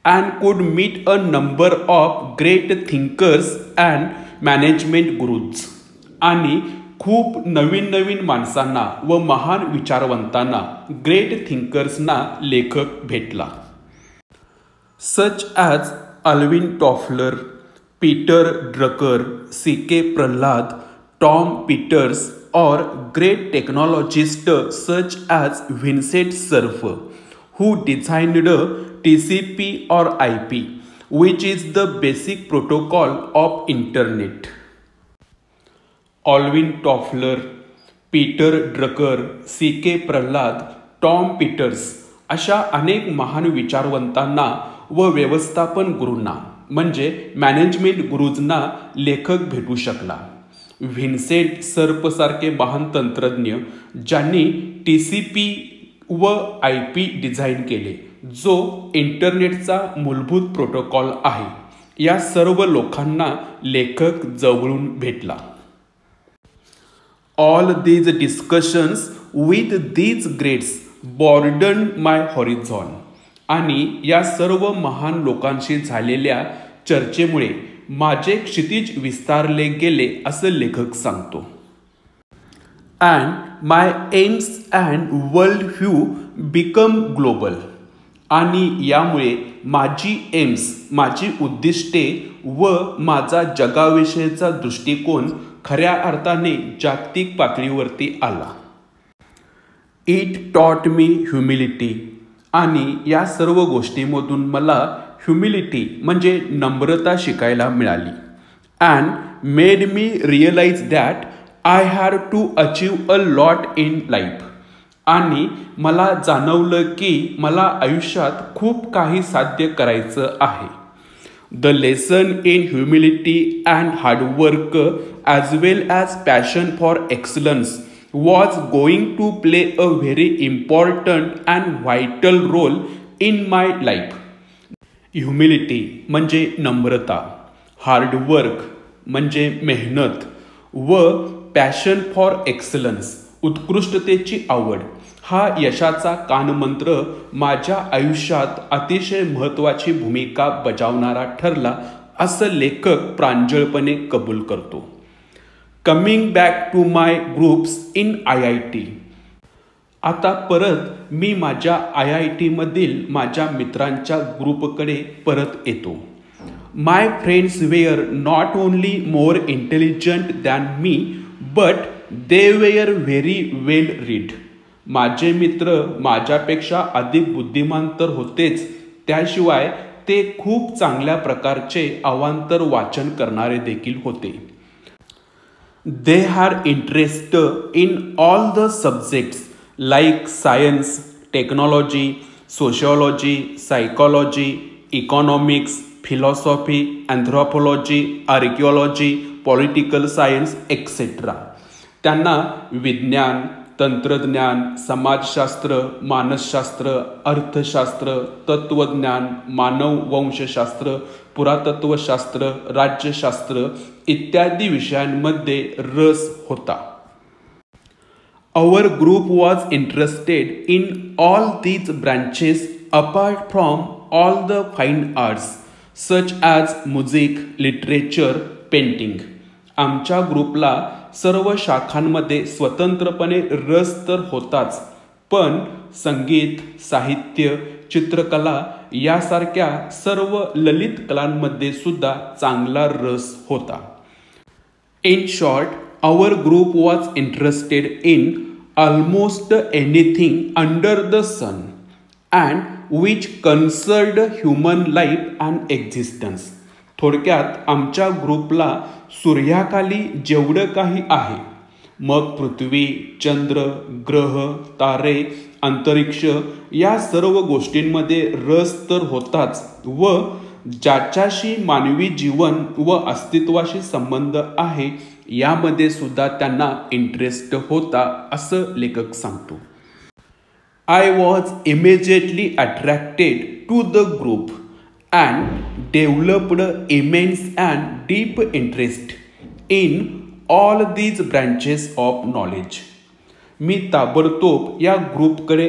And could meet a number of great thinkers and management gurus. आणि खूप नवीन नवीन माणसांना व महान विचारवंतांना, ग्रेट थिंकर्सना लेखक भेटला. Such as Alvin Toffler, Peter Drucker, CK Prahalad, Tom Peters, or great technologists such as Vincent Cerf, who designed TCP or IP, which is the basic protocol of Internet. Alvin Toffler, Peter Drucker, CK Prahalad, Tom Peters अशा अनेक महान विचारवंतांना व व्यवस्थापन गुरूंना म्हणजे management गुरुजना लेखक भेटू शकला. Vincent सर्पसारखे महान तंत्रज्ञ ज्यांनी TCP व IP डिझाईन केले, जो इंटरनेटचा मूलभूत प्रोटोकॉल आहे, या सर्व लोकांना लेखक जवळून भेटला. All these discussions with these greats broadened my horizon. आणि या सर्व महान लोकांशी झालेल्या चर्चेमुळे माझे क्षितिज विस्तारले गेले असं लेखक सांगतो. And my AIIMS and world view become global. आणि यामुळे माझी एम्स, माझी उद्दिष्टे व माझा जगाविषयीचा दृष्टिकोन खऱ्या अर्थाने जागतिक पातळीवरती आला. It taught me humility. आणि या सर्व गोष्टीमधून मला ह्युमिलिटी म्हणजे नम्रता शिकायला मिळाली. And made me realise that I had to achieve a lot in life. आणि मला जाणवलं की मला आयुष्यात खूप काही साध्य करायचं आहे. The lesson in humility and hard work as well as passion for excellence was going to play a very important and vital role in my life. Humility म्हणजे नम्रता, हार्डवर्क म्हणजे मेहनत व पॅशन फॉर एक्सलन्स उत्कृष्टतेची आवड हा यशाचा कानमंत्र माझ्या आयुष्यात अतिशय महत्त्वाची भूमिका बजावणारा ठरला असं लेखक प्रांजळपणे कबूल करतो. Coming back to my groups in IIT. आता परत मी माझ्या IIT मधील माझ्या मित्रांच्या ग्रुपकडे परत येतो. My friends were not only more intelligent than me but they were very well read. माझे मित्र माझ्यापेक्षा अधिक बुद्धिमान तर होतेच, त्याशिवाय ते खूप चांगल्या प्रकारचे अवांतर वाचन करणारे देखील होते. They had interest in all the subjects like science, technology, sociology, psychology, economics, philosophy, anthropology, archaeology, political science, etc. त्यांना विज्ञान, तंत्रज्ञान, समाजशास्त्र, मानसशास्त्र, अर्थशास्त्र, तत्वज्ञान, मानववंशशास्त्र, पुरातत्वशास्त्र, राज्यशास्त्र इत्यादी विषयांमध्ये रस होता. Our group was interested in all these branches apart from all the fine arts such as music, literature, painting. आमच्या ग्रुपला सर्व शाखांमध्ये स्वतंत्रपणे रस तर होताच, पण संगीत, साहित्य, चित्रकला यासारख्या सर्व ललित कलांमध्ये सुद्धा चांगला रस होता. In short, our group was interested in almost anything under the sun and which concerned human life and existence. थोडक्यात आमच्या ग्रुपला सूर्याखाली जेवढं काही आहे, मग पृथ्वी, चंद्र, ग्रह, तारे, अंतरिक्ष या सर्व गोष्टींमध्ये रस तर होताच व ज्याच्याशी मानवी जीवन व अस्तित्वाशी संबंध आहे यामध्ये सुद्धा त्यांना इंटरेस्ट होता असं लेखक सांगतो. I was immediately attracted to the group and developed immense and deep interest in all these branches of knowledge. मी ताबडतोब या ग्रुपकडे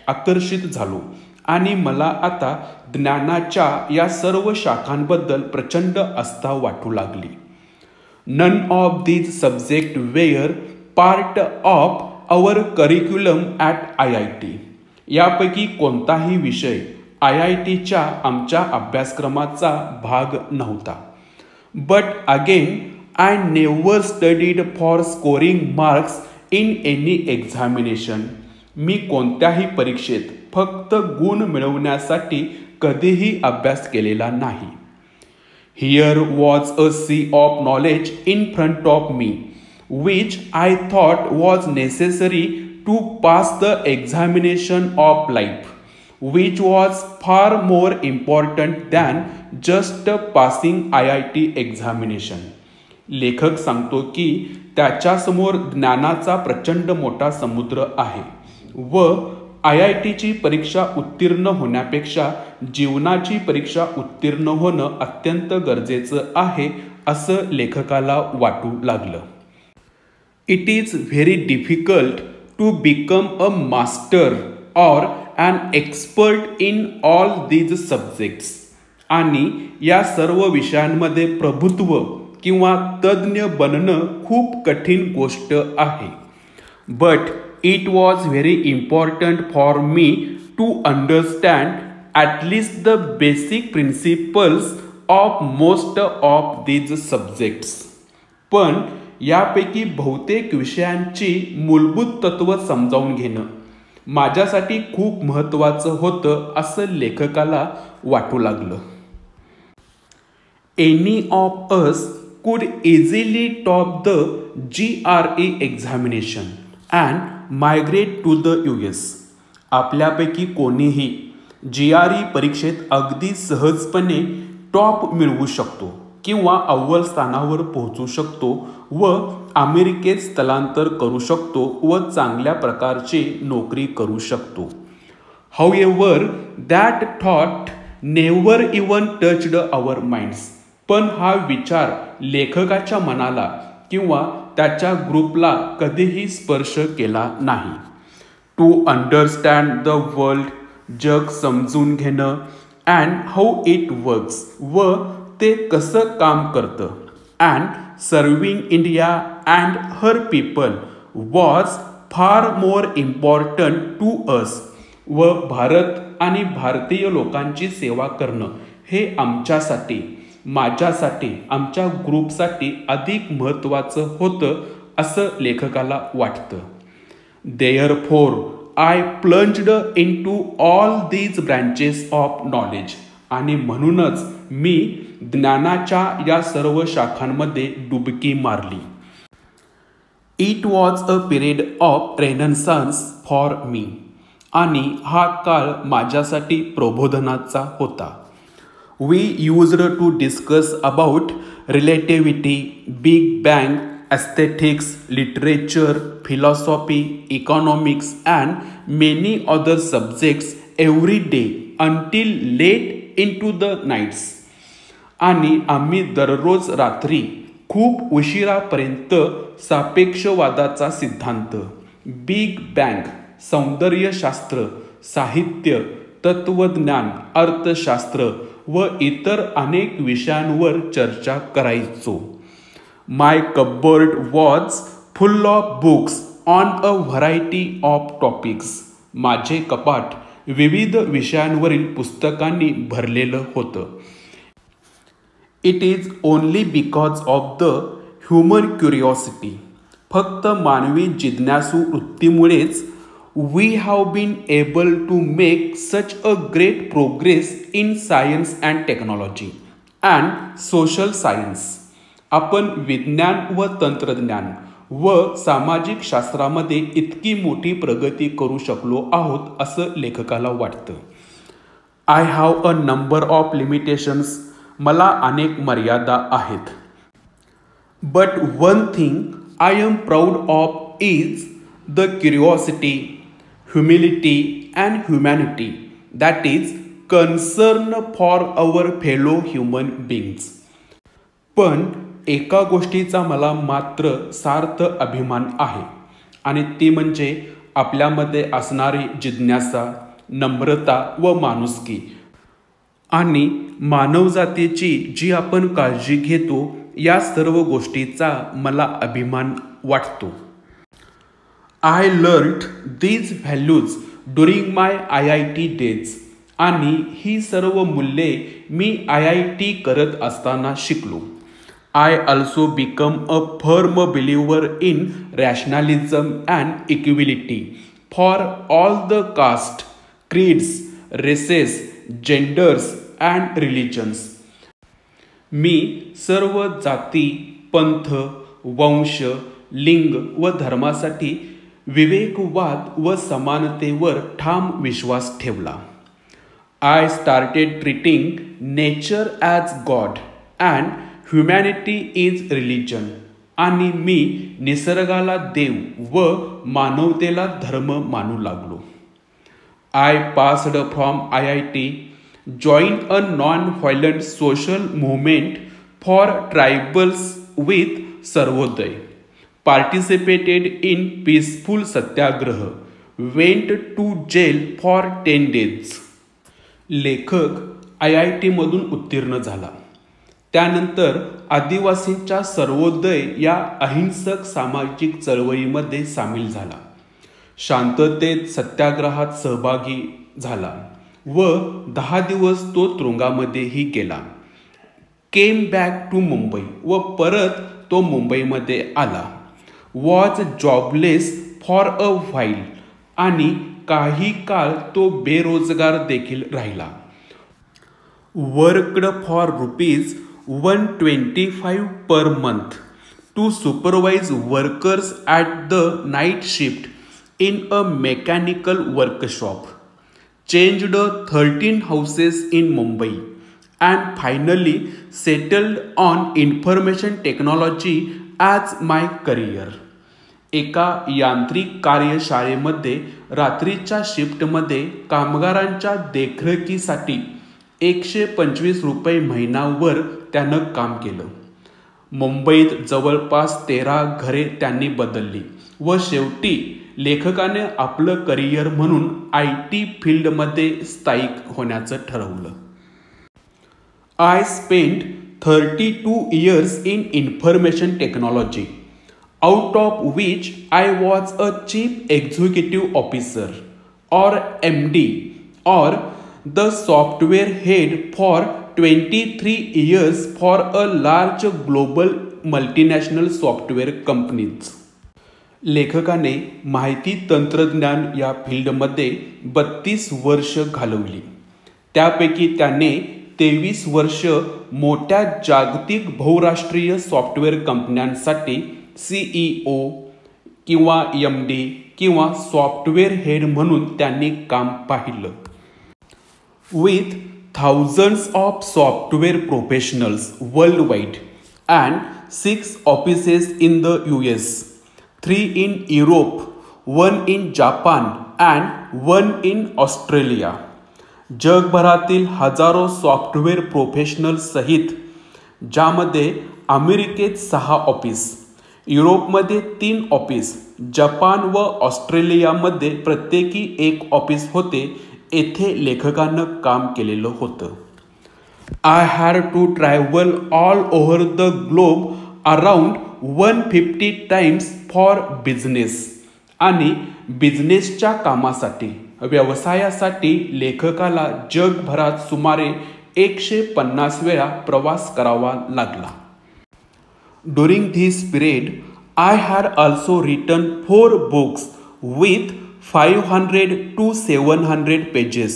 आकर्षित झालो आणि मला आता ज्ञानाच्या या सर्व शाखांबद्दल प्रचंड आस्था वाटू लागली. None of these subject were part of our curriculum at IIT. यापैकी कोणताही विषय IITच्या आमच्या अभ्यासक्रमाचा भाग नव्हता. But again I never studied for scoring marks in any examination. मी कोणत्याही परीक्षेत फक्त गुण मिळवण्यासाठी कधीही अभ्यास केलेला नाही. Here was a sea of knowledge in front of me which I thought was necessary to pass the examination of life which was far more important than just passing IIT examination. लेखक सांगतो की त्याच्यासमोर ज्ञानाचा प्रचंड मोठा समुद्र आहे व IITची परीक्षा उत्तीर्ण होण्यापेक्षा जीवनाची परीक्षा उत्तीर्ण होणं अत्यंत गरजेचं आहे असं लेखकाला वाटू लागलं. It is very difficult to become a master or an expert in all these subjects. आणि या सर्व विषयांमध्ये प्रभुत्व किंवा तज्ज्ञ बनणं खूप कठीण गोष्ट आहे. But it was very important for me to understand at least the basic principles of most of these subjects. पण यापैकी बहुतेक विषयांची मूलभूत तत्व समजावून घेणं माझ्यासाठी खूप महत्त्वाचं होतं असं लेखकाला वाटू लागलं. Any of us could easily top the GRE examination and migrate to the US. आपल्यापैकी कोणीही GRE परीक्षेत अगदी सहजपणे टॉप मिळवू शकतो किंवा अव्वल स्थानावर पोहोचू शकतो व अमेरिकेत स्थलांतर करू शकतो व चांगल्या प्रकारची नोकरी करू शकतो. However, that thought never even touched our minds. पण हा विचार लेखकाच्या मनाला किंवा त्याच्या ग्रुपला कधीही स्पर्श केला नाही. टू अंडरस्टँड द वर्ल्ड, जग समजून घेणं अँड हाऊ इट वर्क्स, व ते कसं काम करतं, and serving India and her people was far more important to us. व भारत आणि भारतीय लोकांची सेवा करणं हे आमच्यासाठी, माझ्यासाठी, आमच्या ग्रुपसाठी अधिक महत्त्वाचं होतं असं लेखकाला वाटतं. Therefore I plunged into all these branches of knowledge. आणि म्हणूनच मी ज्ञानाच्या या सर्व शाखांमध्ये डुबकी मारली. It was a period of Renaissance for me. आणि हा काळ माझ्यासाठी प्रबोधनाचा होता. We used to discuss about relativity, Big Bang, aesthetics, literature, philosophy, economics and many other subjects every day until late into the nights. आणि आम्ही दररोज रात्री खूप उशिरापर्यंत सापेक्षवादाचा सिद्धांत, बिग बँग, सौंदर्यशास्त्र, साहित्य, तत्वज्ञान, अर्थशास्त्र व इतर अनेक विषयांवर चर्चा करायचो. My cupboard was full of books on a variety of topics. माझे कपाट विविध विषयांवरील पुस्तकांनी भरलेलं होतं. It is only because of the human curiosity. फक्त मानवी जिज्ञासू वृत्तीमुळेच we have been able to make such a great progress in science and technology and social science. आपण विज्ञान व तंत्रज्ञान व सामाजिक शास्त्रामध्ये इतकी मोठी प्रगती करू शकलो आहोत असं लेखकाला वाटतं. I have a number of limitations. मला अनेक मर्यादा आहेत. But one thing I am proud of is the curiosity, humility and humanity that is concern for our fellow human beings. पण एका गोष्टीचा मला मात्र सार्थ अभिमान आहे आणि ती म्हणजे आपल्यामध्ये असणारी जिज्ञासा, नम्रता व माणुसकी आणि मानवजातीची जी आपण काळजी घेतो या सर्व गोष्टीचा मला अभिमान वाटतो. I learned these values during my IIT days. आणि ही सर्व मूल्ये मी IIT करत असताना शिकलो. I also become a firm believer in rationalism and equality for all the caste, creeds, races, genders and religions. मी सर्व जाती, पंथ, वंश, लिंग व धर्मासाठी विवेकवाद व समानतेवर ठाम विश्वास ठेवला. I started treating nature as God and humanity is religion. आणि मी निसर्गाला देव व मानवतेला धर्म मानू लागलो. I passed from IIT, join a non violent social movement for tribals with Sarvodaya, participated in peaceful Satyagraha, went to jail for 10 days. लेखक IIT मधून उत्तीर्ण झाला. त्यानंतर आदिवासींच्या सर्वोदय या अहिंसक सामाजिक चळवळीमध्ये सामील झाला. शांततेत सत्याग्रहात सहभागी झाला व 10 दिवस तो तुरुंगामध्येही गेला. केम बॅक टू मुंबई व परत तो मुंबईमध्ये आला. Was jobless for a while. आणि काही काळ तो बेरोजगार देखील राहिला. Worked for ₹125 per month to supervise workers at the night shift in a mechanical workshop, changed 13 houses in Mumbai, and finally settled on information technology as my career. एका यांत्रिक कार्यशाळेमध्ये रात्रीच्या शिफ्टमध्ये कामगारांच्या देखरेखीसाठी ₹125 महिन्यावर त्यानं काम केलं. मुंबईत जवळपास 13 घरे त्यांनी बदलली व शेवटी लेखकाने आपलं करिअर म्हणून IT फील्डमध्ये स्थायिक होण्याचं ठरवलं. I spent 32 years in information technology, out of which I was a chief executive officer or MD or the software head for 23 years for a large global multinational software companies. लेखकाने माहिती तंत्रज्ञान या फील्डमध्ये 32 वर्ष घालवली. त्यापैकी त्याने 23 वर्ष मोठ्या जागतिक बहुराष्ट्रीय सॉफ्टवेअर कंपन्यांसाठी CEO किंवा MD किंवा सॉफ्टवेअर हेड म्हणून त्यांनी काम पाहिलं. With thousands of software professionals worldwide and 6 offices in the US, 3 in Europe, 1 in Japan and 1 in Australia. जगभरातील हजारो सॉफ्टवेअर प्रोफेशनल सहित, ज्यामध्ये अमेरिकेत 6 ऑफिस, युरोपमध्ये 3 ऑफिस, जपान व ऑस्ट्रेलियामध्ये प्रत्येकी 1 ऑफिस होते, येथे लेखकानं काम केलेलं होतं. I had to travel all over the globe around 150 times for business. आणि बिझनेसच्या कामासाठी, व्यवसायासाठी लेखकाला जगभरात सुमारे 150 वेळा प्रवास करावा लागला. During this period I had also written 4 books with 500 to 700 pages,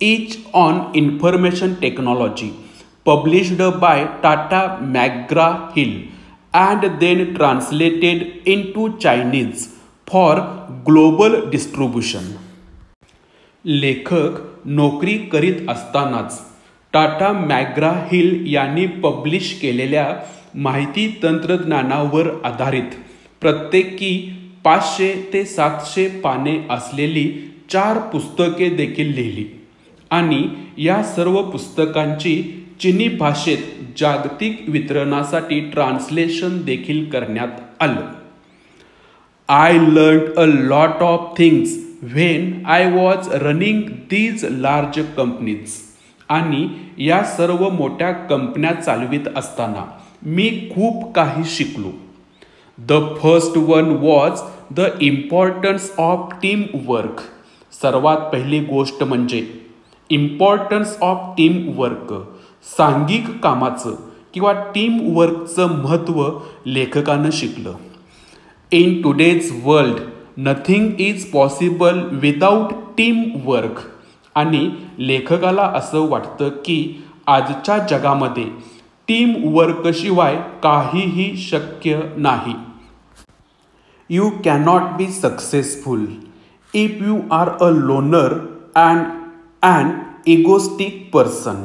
each on information technology, published by Tata McGraw-Hill and then translated into Chinese for global distribution. लेखक नोकरी करीत असतानाच टाटा मॅग्रा-हिल यांनी पब्लिश केलेल्या माहिती तंत्रज्ञानावर आधारित प्रत्येकी 500 ते 700 पाने असलेली 4 पुस्तके देखील लिहिली आणि या सर्व पुस्तकांची चिनी भाषेत जागतिक वितरणासाठी ट्रान्सलेशन देखील करण्यात आलं. I learned a lot of things when I was running these large companies. आणि या सर्व मोठ्या कंपन्या चालवित असताना मी खूप काही शिकलो. The first one was the importance of teamwork. सर्वात पहिली गोष्ट म्हणजे इम्पॉर्टन्स ऑफ टीमवर्क, सांघिक कामाचं किंवा टीमवर्कचं महत्त्व लेखकानं शिकलं. In today's world nothing is possible without teamwork. आणि लेखकाला असं वाटतं की आजच्या जगामध्ये टीमवर्कशिवाय काहीही शक्य नाही. You cannot be successful if you are a loner and an egoistic person.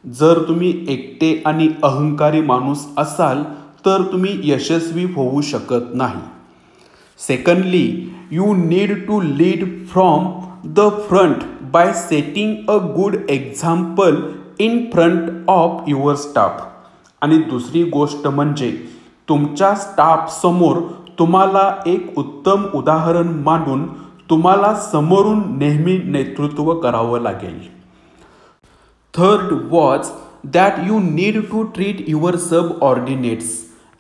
जर तुम्ही एकटे आणि अहंकारी माणूस असाल तर तुम्ही यशस्वी होऊ शकत नाही. Secondly, you need to lead from the front by setting a good example in front of your staff. आणि दुसरी गोष्ट म्हणजे तुमच्या स्टाफसमोर तुम्हाला एक उत्तम उदाहरण मांडून तुम्हाला समोरून नेहमी नेतृत्व करावं लागेल. Third was that you need to treat your subordinates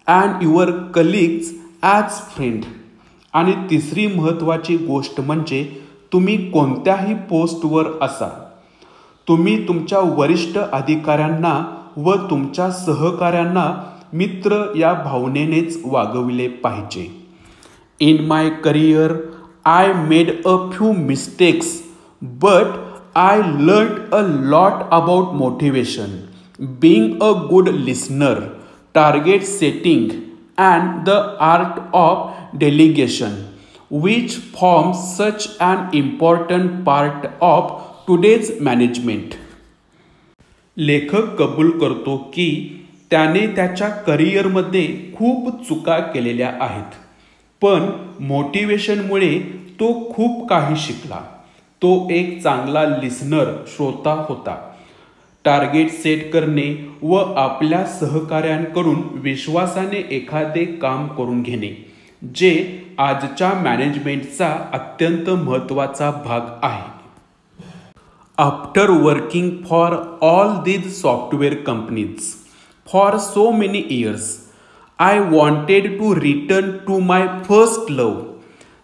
and your colleagues as friend. आणि तिसरी महत्त्वाची गोष्ट म्हणजे तुम्ही कोणत्याही पोस्टवर असा, तुम्ही तुमच्या वरिष्ठ अधिकाऱ्यांना व तुमच्या सहकाऱ्यांना मित्र या भावनेनेच वागविले पाहिजे. In my career I made a few mistakes, but I learned a lot about motivation, being a good listener, target setting, and the art of delegation, which forms such an important part of today's management. लेखक कबूल करतो की त्याने त्याच्या करिअरमध्ये खूप चुका केलेल्या आहेत, पण मोटिवेशनमुळे तो खूप काही शिकला. तो एक चांगला लिसनर श्रोता होता. टार्गेट सेट करणे व आपल्या सहकाऱ्यांकडून विश्वासाने एखादे काम करून घेणे, जे आजच्या मॅनेजमेंटचा अत्यंत महत्त्वाचा भाग आहे. After working for all these software companies for so many years, I wanted to return to my first love,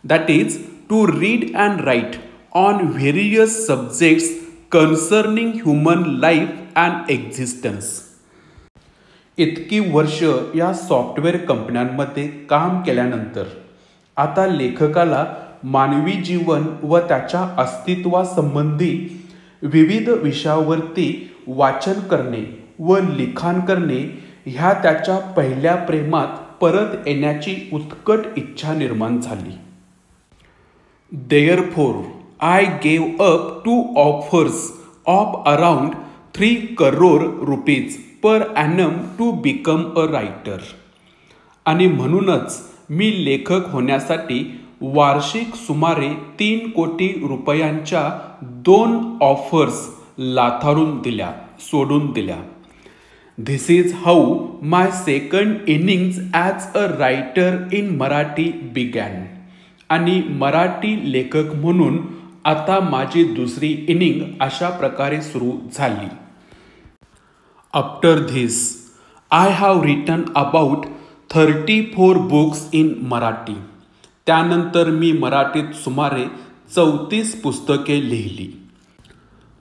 that is, to read and write on various subjects concerning human life and existence. इतकी वर्ष या software कंपन्यांमध्ये काम केल्यानंतर आता लेखकाला मानवी जीवन व त्याच्या अस्तित्वासंबंधी विविध विषयावरती वाचन करणे व लिखाण करणे ह्या त्याच्या पहिल्या प्रेमात परत येण्याची उत्कट इच्छा निर्माण झाली. Therefore, I gave up 2 offers of around 3 crore rupees per annum to become a writer. आणि म्हणूनच मी लेखक होण्यासाठी वार्षिक सुमारे 3 कोटी रुपयांच्या 2 ऑफर्स सोडून दिल्या. This is how my second innings as a writer in Marathi began. आणि मराठी लेखक म्हणून आता माझी दुसरी इनिंग अशा प्रकारे सुरू झाली. After this, I have written about 34 books in Marathi. त्यानंतर मी मराठीत सुमारे 34 पुस्तके लिहिली.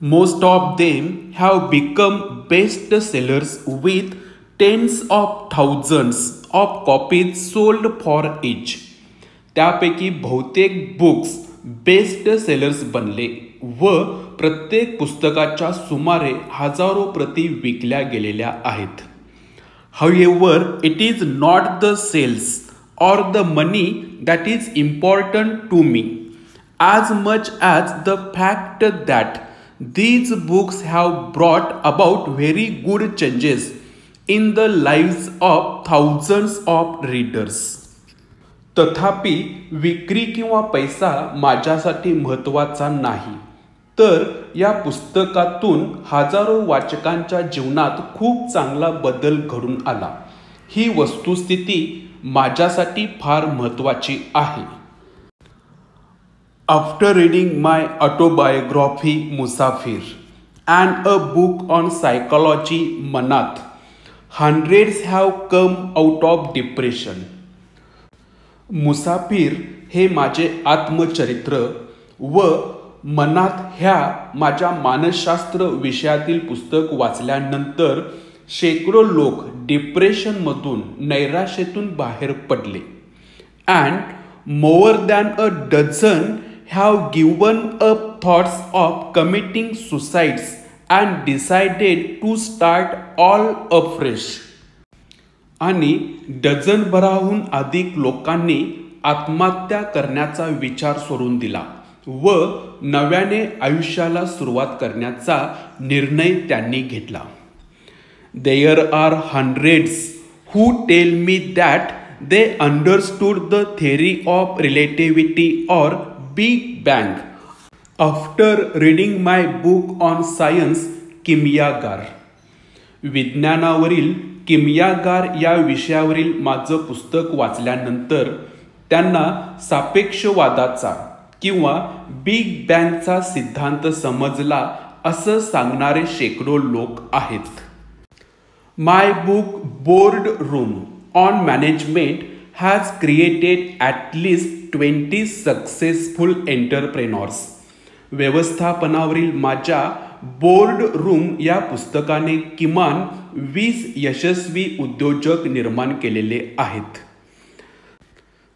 Most of them have become best sellers with tens of thousands of copies sold for each. त्यापैकी बहुतेक बुक्स बेस्ट सेलर्स बनले व प्रत्येक पुस्तकाच्या सुमारे हजारो प्रती विकल्या गेलेल्या आहेत. However, it is not the sales or the money that is important to me, as much as the fact that these books have brought about very good changes in the lives of thousands of readers. तथापि विक्री किंवा पैसा माझ्यासाठी महत्त्वाचा नाही, तर या पुस्तकातून हजारो वाचकांच्या जीवनात खूप चांगला बदल घडून आला, ही वस्तुस्थिती माझ्यासाठी फार महत्त्वाची आहे. After reading my autobiography Musafir and a book on psychology Manath, hundreds have come out of depression. मुसाफिर हे माझे आत्मचरित्र व मनात ह्या माझ्या मानसशास्त्र विषयातील पुस्तक वाचल्यानंतर शेकडो लोक डिप्रेशनमधून नैराश्यातून बाहेर पडले. And more than a dozen have given up thoughts of committing suicides and decided to start all afresh. आणि डझनभराहून अधिक लोकांनी आत्महत्या करण्याचा विचार सोडून दिला व नव्याने आयुष्याला सुरुवात करण्याचा निर्णय त्यांनी घेतला. There are hundreds who tell me that they understood the theory of relativity or Big Bang after reading my book on science किमयागार. विज्ञानावरील किमयागार या विषयावरील माझं पुस्तक वाचल्यानंतर त्यांना सापेक्षवादाचा किंवा बिग बँगचा सिद्धांत समजला असं सांगणारे शेकडो लोक आहेत. My book board room on management has created at least 20 successful entrepreneurs. व्यवस्थापनावरील माझ्या बोर्ड रूम या पुस्तकाने किमान 20 यशस्वी उद्योजक निर्माण केलेले आहेत.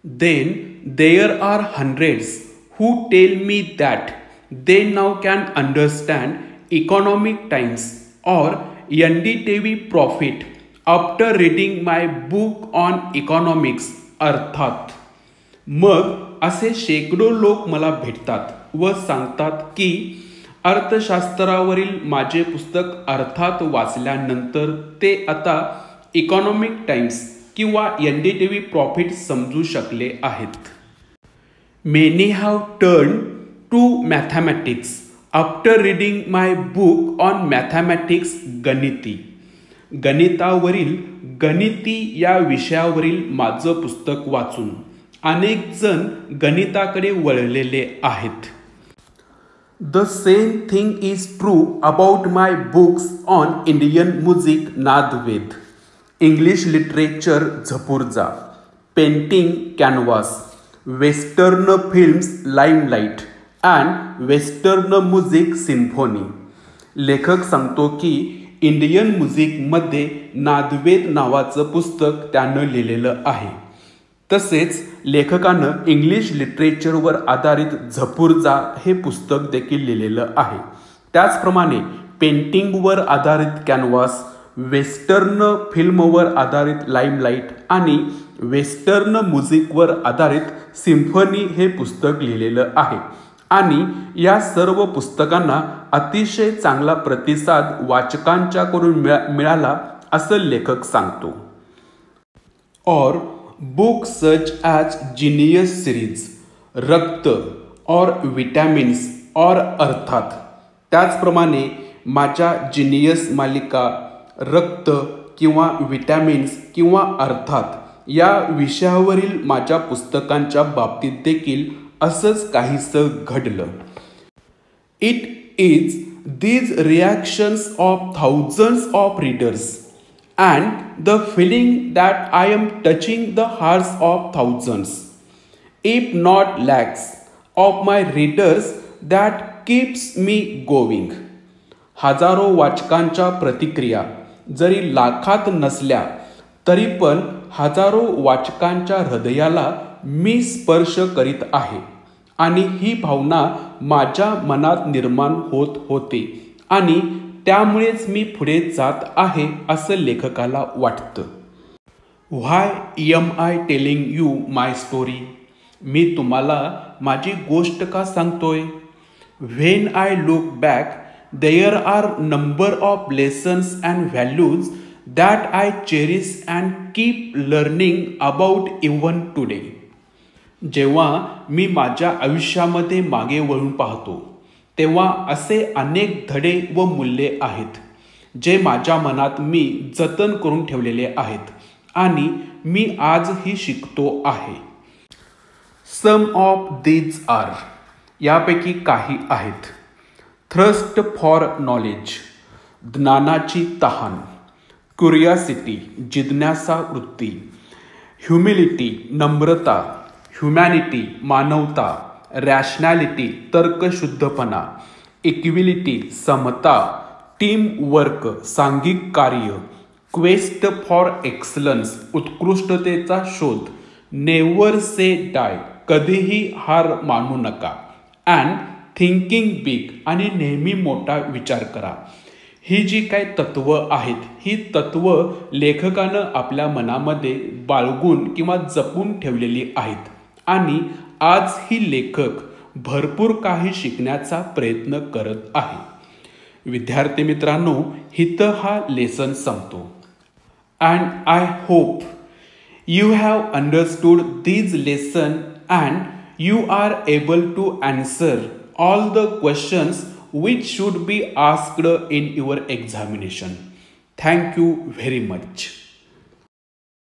Then there are hundreds who tell me that they now can understand economic times or NDTV profit after reading my book on economics. अर्थात मग असे शेकडो लोक मला भेटतात व सांगतात की अर्थशास्त्रावरील माझे पुस्तक अर्थात वाचल्यानंतर ते आता इकॉनॉमिक टाइम्स किंवा NDTV प्रॉफिट समजू शकले आहेत. Many have turned to mathematics after reading my book on mathematics गणिती. गणितावरील गणिती या विषयावरील माझं पुस्तक वाचून अनेक जण गणिताकडे वळलेले आहेत. The same thing is true about my books on Indian music Naadved, English literature Zapurza, painting Canvas, western films Limelight and western music Symphony. लेखक सांगतो की इंडियन म्युझिकमध्ये नादवेद नावाचं पुस्तक त्यानं लिहिलेलं आहे. तसेच लेखकानं इंग्लिश लिटरेचरवर आधारित झपूर्जा हे पुस्तक देखील लिहिलेलं आहे. त्याचप्रमाणे पेंटिंगवर आधारित कॅनव्हास, वेस्टर्न फिल्मवर आधारित लाईमलाईट आणि वेस्टर्न म्युझिकवर आधारित सिम्फनी हे पुस्तक लिहिलेलं आहे. आणि या सर्व पुस्तकांना अतिशय चांगला प्रतिसाद वाचकांच्याकडून मिळाला असं लेखक सांगतो. और book such as genius series, रक्त और विटॅमिन्स और अर्थात. त्याचप्रमाणे माझ्या जीनियस मालिका, रक्त किंवा विटॅमिन्स किंवा अर्थात या विषयावरील माझ्या पुस्तकांच्या बाबतीत देखील असंच काहीसं घडलं. It is these reactions of thousands of readers and the feeling that I am touching the hearts of thousands, if not lakhs, of my readers that keeps me going. हजारो वाचकांच्या प्रतिक्रिया जरी लाखात नसल्या तरी पण हजारो वाचकांच्या हृदयाला मी स्पर्श करीत आहे आणि ही भावना माझ्या मनात निर्माण होत होते आणि त्यामुळेच मी पुढे जात आहे असं लेखकाला वाटतं. Why am I telling you my story? मी तुम्हाला माझी गोष्ट का सांगतोय? When I look back there are number of lessons and values that I cherish and keep learning about even today. जेव्हा मी माझ्या आयुष्यामध्ये मागे वळून पाहतो तेव्हा असे अनेक धडे व मूल्ये आहेत जे माझ्या मनात मी जतन करून ठेवलेले आहेत आणि मी आजही शिकतो आहे. सम ऑफ दीज आर, यापैकी काही आहेत. थ्रस्ट फॉर नॉलेज, ज्ञानाची तहान. क्युरियासिटी, जिज्ञासा वृत्ती. ह्युमिलिटी, नम्रता. ह्युमॅनिटी, मानवता. रॅशनॅलिटी, तर्कशुद्धपणा. इक्विलिटी, समता. टीम वर्क, सांघिक कार्य. क्वेस्ट फॉर एक्सलन्स, उत्कृष्टतेचा शोध. नेव्हर से डाय, कधीही हार मानू नका. अँड थिंकिंग बिग, आणि नेहमी मोठा विचार करा. ही जी काही तत्व आहेत ही तत्व लेखकानं आपल्या मनामध्ये बाळगून किंवा जपून ठेवलेली आहेत आणि आज ही लेखक भरपूर काही शिकण्याचा प्रयत्न करत आहे. विद्यार्थी मित्रांनो, इथं हा लेसन संपतो. And I hope you have understood this lesson and you are able to answer all the questions which should be asked in your examination. Thank you very much.